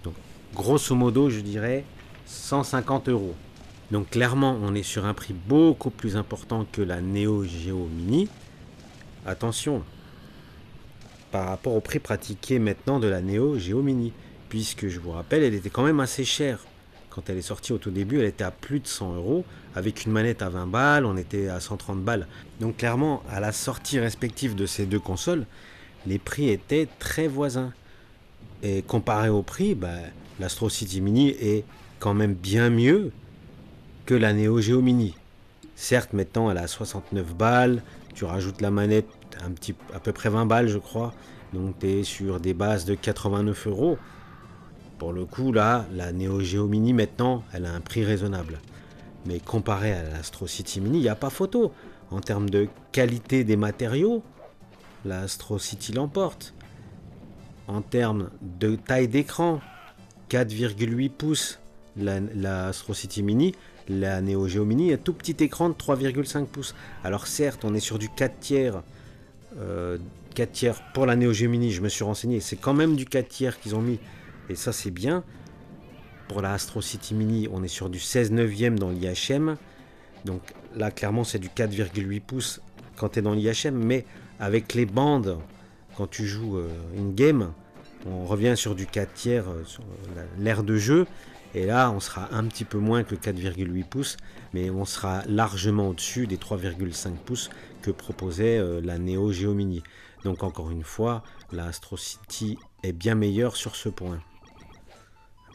Donc grosso modo, je dirais 150 euros. Donc clairement, on est sur un prix beaucoup plus important que la Neo Geo Mini. Attention, par rapport au prix pratiqué maintenant de la Neo Geo Mini, puisque je vous rappelle, elle était quand même assez chère. Quand elle est sortie au tout début, elle était à plus de 100 euros, avec une manette à 20 balles, on était à 130 balles. Donc clairement, à la sortie respective de ces deux consoles, les prix étaient très voisins. Et comparé au prix, l'Astro City Mini est quand même bien mieux que la Neo Geo Mini. Certes, maintenant, elle a 69 balles, tu rajoutes la manette à peu près 20 balles, je crois. Donc, tu es sur des bases de 89 euros. Pour le coup, là, la Neo Geo Mini, maintenant, elle a un prix raisonnable. Mais comparé à l'Astro City Mini, il n'y a pas photo. En termes de qualité des matériaux, la Astro City l'emporte. En termes de taille d'écran, 4,8 pouces, la Astro City Mini, la Neo Geo Mini, un tout petit écran de 3,5 pouces. Alors certes, on est sur du 4 tiers. 4 tiers pour la Neo Geo Mini, je me suis renseigné, c'est quand même du 4 tiers qu'ils ont mis. Et ça, c'est bien. Pour la Astro City Mini, on est sur du 16 neuvième dans l'IHM. Donc là, clairement, c'est du 4,8 pouces quand tu es dans l'IHM. Mais avec les bandes, quand tu joues une game, on revient sur du 4 tiers, sur l'aire de jeu. Et là, on sera un petit peu moins que 4,8 pouces, mais on sera largement au-dessus des 3,5 pouces que proposait la Neo Geo Mini. Donc encore une fois, la Astro City est bien meilleure sur ce point.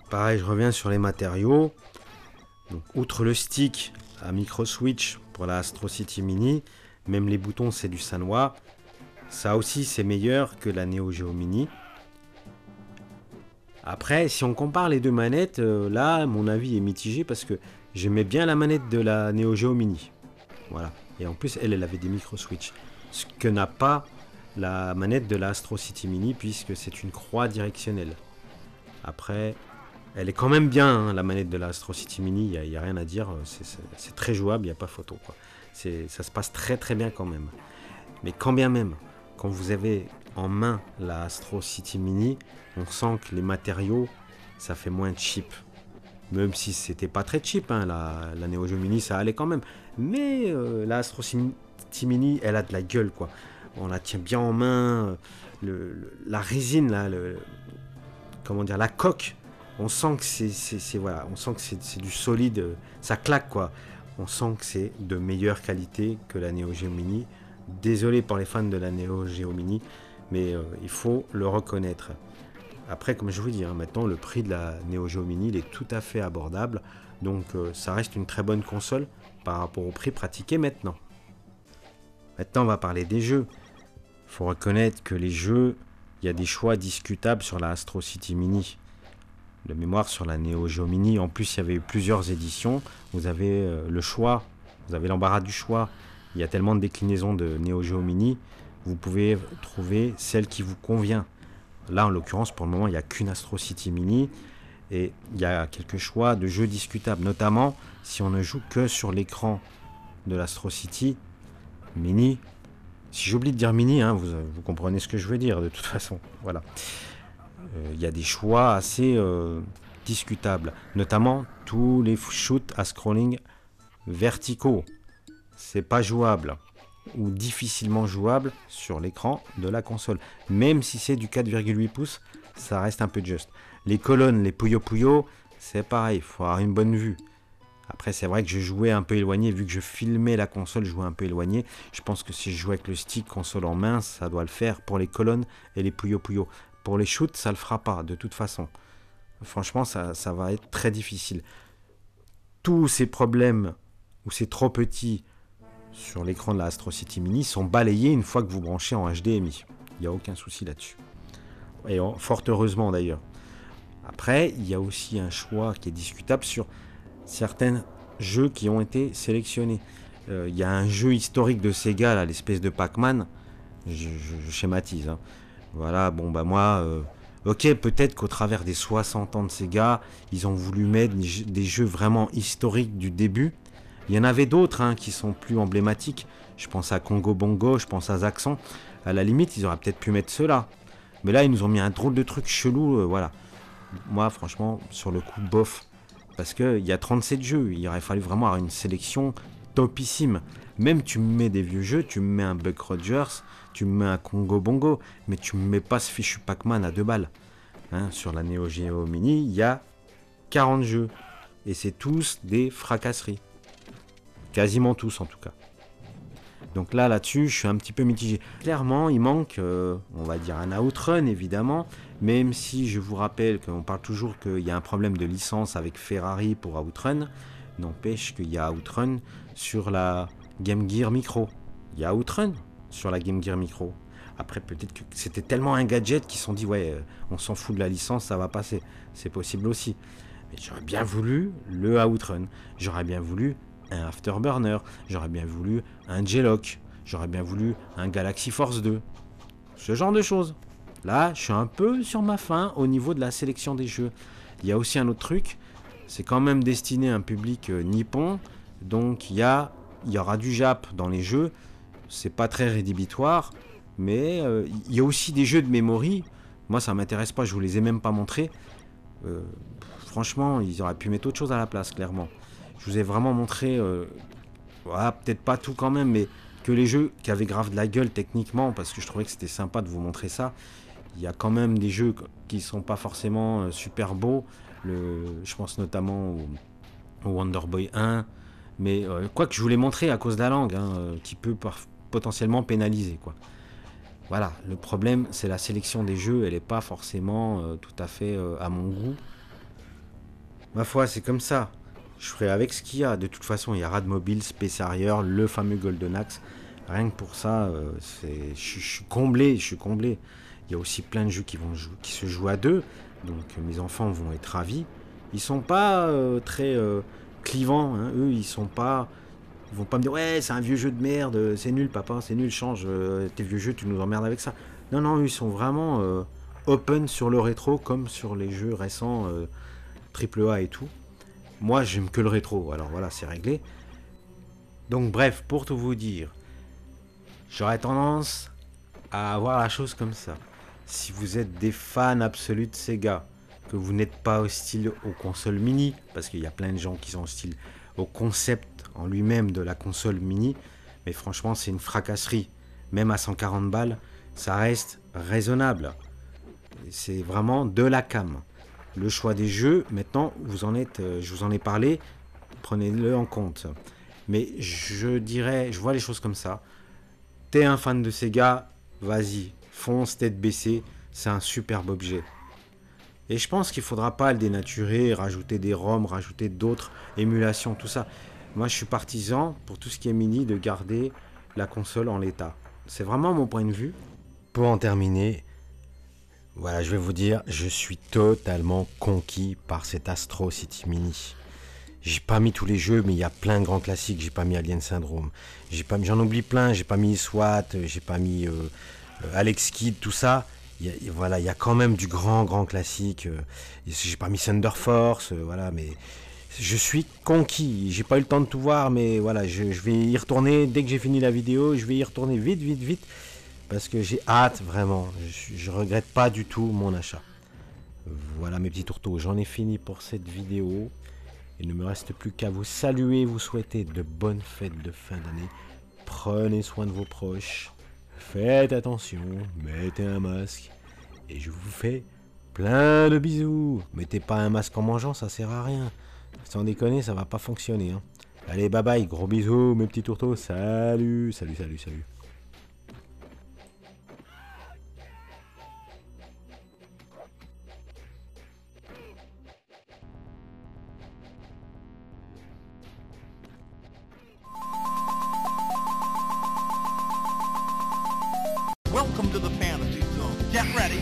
Pareil, je reviens sur les matériaux. Donc, outre le stick à micro switch pour la Astro City Mini, même les boutons c'est du Sanwa. Ça aussi c'est meilleur que la Neo Geo Mini. Après, si on compare les deux manettes, là, mon avis est mitigé parce que j'aimais bien la manette de la Neo Geo Mini. Voilà. Et en plus, elle avait des micro-switch. Ce que n'a pas la manette de la Astro City Mini puisque c'est une croix directionnelle. Après, elle est quand même bien, la manette de la Astro City Mini. Il n'y a rien à dire. C'est très jouable, il n'y a pas photo, quoi. Ça se passe très très bien quand même. Mais quand bien même, quand vous avez en main la Astro City Mini, on sent que les matériaux, ça fait moins cheap. Même si c'était pas très cheap, la Neo Geo Mini, ça allait quand même. Mais la Astro City Mini, elle a de la gueule, quoi. On la tient bien en main. La résine, là, comment dire, la coque. On sent que c'est du solide. Ça claque, quoi. On sent que c'est de meilleure qualité que la Neo Geo Mini. Désolé pour les fans de la Neo Geo Mini, mais il faut le reconnaître. Après, comme je vous dis, maintenant le prix de la Neo Geo Mini il est tout à fait abordable, donc ça reste une très bonne console par rapport au prix pratiqué maintenant. Maintenant, on va parler des jeux. Il faut reconnaître que les jeux, il y a des choix discutables sur la Astro City Mini. De mémoire, sur la Neo Geo Mini, en plus il y avait eu plusieurs éditions. Vous avez le choix, vous avez l'embarras du choix. Il y a tellement de déclinaisons de Neo Geo Mini vous pouvez trouver celle qui vous convient. Là, en l'occurrence, pour le moment, il n'y a qu'une Astro City Mini. Et il y a quelques choix de jeux discutables, notamment si on ne joue que sur l'écran de l'Astro City Mini. Si j'oublie de dire mini, hein, vous comprenez ce que je veux dire de toute façon. Voilà. Il y a des choix assez discutables, notamment tous les shoots à scrolling verticaux. C'est pas jouable ou difficilement jouable sur l'écran de la console. Même si c'est du 4,8 pouces, ça reste un peu juste. Les colonnes, les Puyo Puyo, c'est pareil, il faut avoir une bonne vue. Après, c'est vrai que je jouais un peu éloigné, vu que je filmais la console, je jouais un peu éloigné. Je pense que si je jouais avec le stick console en main, ça doit le faire pour les colonnes et les Puyo Puyo. Pour les shoots, ça le fera pas, de toute façon. Franchement, ça va être très difficile. Tous ces problèmes, où c'est trop petit sur l'écran de la Astro City Mini, sont balayés une fois que vous branchez en HDMI. Il n'y a aucun souci là-dessus. Et fort heureusement d'ailleurs. Après, il y a aussi un choix qui est discutable sur certains jeux qui ont été sélectionnés. Il y a un jeu historique de Sega, là, l'espèce de Pac-Man. Je schématise. Hein. Voilà, bon, bah moi, ok, peut-être qu'au travers des 60 ans de Sega, ils ont voulu mettre des jeux vraiment historiques du début. Il y en avait d'autres hein, qui sont plus emblématiques. Je pense à Congo Bongo, je pense à Zaxxon. À la limite, ils auraient peut-être pu mettre ceux-là. Mais là, ils nous ont mis un drôle de truc chelou, voilà. Moi, franchement, sur le coup, bof. Parce qu'il y a 37 jeux. Il aurait fallu vraiment avoir une sélection topissime. Même tu me mets des vieux jeux, tu me mets un Buck Rogers, tu me mets un Congo Bongo, mais tu me mets pas ce fichu Pac-Man à 2 balles. Hein, sur la Neo Geo Mini, il y a 40 jeux. Et c'est tous des fracasseries. Quasiment tous, en tout cas. Donc là-dessus, je suis un petit peu mitigé. Clairement, il manque, on va dire, un Outrun, évidemment. Même si je vous rappelle qu'on parle toujours qu'il y a un problème de licence avec Ferrari pour Outrun. N'empêche qu'il y a Outrun sur la Game Gear Micro. Il y a Outrun sur la Game Gear Micro. Après, peut-être que c'était tellement un gadget qu'ils se sont dit, ouais, on s'en fout de la licence, ça va passer. C'est possible aussi. Mais j'aurais bien voulu le Outrun. J'aurais bien voulu un Afterburner, j'aurais bien voulu un J-Lock, j'aurais bien voulu un Galaxy Force 2. Ce genre de choses. Là, je suis un peu sur ma faim au niveau de la sélection des jeux. Il y a aussi un autre truc, c'est quand même destiné à un public nippon, donc il y aura du Jap dans les jeux, c'est pas très rédhibitoire, mais il y a aussi des jeux de memory. Moi, ça m'intéresse pas, je vous les ai même pas montrés. Franchement, ils auraient pu mettre autre chose à la place, clairement. Je vous ai vraiment montré, voilà, peut-être pas tout quand même, mais que les jeux qui avaient grave de la gueule techniquement, parce que je trouvais que c'était sympa de vous montrer ça. Il y a quand même des jeux qui sont pas forcément super beaux. Je pense notamment au Wonder Boy 1, mais quoi que je vous l'ai montré à cause de la langue, hein, qui peut potentiellement pénaliser, quoi. Voilà, le problème c'est la sélection des jeux, elle n'est pas forcément tout à fait à mon goût. Ma foi, c'est comme ça. Je ferai avec ce qu'il y a. De toute façon, il y a Radmobile, Space Harrier, le fameux Golden Axe. Rien que pour ça, je suis comblé. Il y a aussi plein de jeux qui se jouent à deux. Donc mes enfants vont être ravis. Ils sont pas très clivants. Hein. Eux, ils vont pas me dire ouais, c'est un vieux jeu de merde, c'est nul papa, c'est nul, change tes vieux jeux, tu nous emmerdes avec ça. Non, non, eux, ils sont vraiment open sur le rétro comme sur les jeux récents AAA et tout. Moi, j'aime que le rétro, alors voilà, c'est réglé. Donc bref, pour tout vous dire, j'aurais tendance à voir la chose comme ça. Si vous êtes des fans absolus de Sega, que vous n'êtes pas hostile aux consoles mini, parce qu'il y a plein de gens qui sont hostiles au concept en lui-même de la console mini, mais franchement, c'est une fracasserie. Même à 140 balles, ça reste raisonnable. C'est vraiment de la cam. Le choix des jeux, maintenant, je vous en ai parlé, prenez-le en compte. Mais je vois les choses comme ça. T'es un fan de Sega, vas-y, fonce tête baissée, c'est un superbe objet. Et je pense qu'il ne faudra pas le dénaturer, rajouter des ROM, rajouter d'autres émulations, tout ça. Moi, je suis partisan, pour tout ce qui est mini, de garder la console en l'état. C'est vraiment mon point de vue. Pour en terminer, voilà, je vais vous dire, je suis totalement conquis par cet Astro City Mini. J'ai pas mis tous les jeux, mais il y a plein de grands classiques. J'ai pas mis Alien Syndrome. J'en oublie plein. J'ai pas mis SWAT. J'ai pas mis Alex Kidd, tout ça. Voilà, il y a quand même du grand classique. J'ai pas mis Thunder Force. Voilà, mais je suis conquis. J'ai pas eu le temps de tout voir, mais voilà, je vais y retourner dès que j'ai fini la vidéo. Je vais y retourner vite. Parce que j'ai hâte, vraiment. Je regrette pas du tout mon achat. Voilà mes petits tourteaux. J'en ai fini pour cette vidéo. Il ne me reste plus qu'à vous saluer, vous souhaiter de bonnes fêtes de fin d'année. Prenez soin de vos proches. Faites attention, mettez un masque. Et je vous fais plein de bisous. Mettez pas un masque en mangeant, ça sert à rien. Sans déconner, ça va pas fonctionner. Hein. Allez, bye bye, gros bisous mes petits tourteaux. Salut. Welcome to the fantasy zone. Get ready.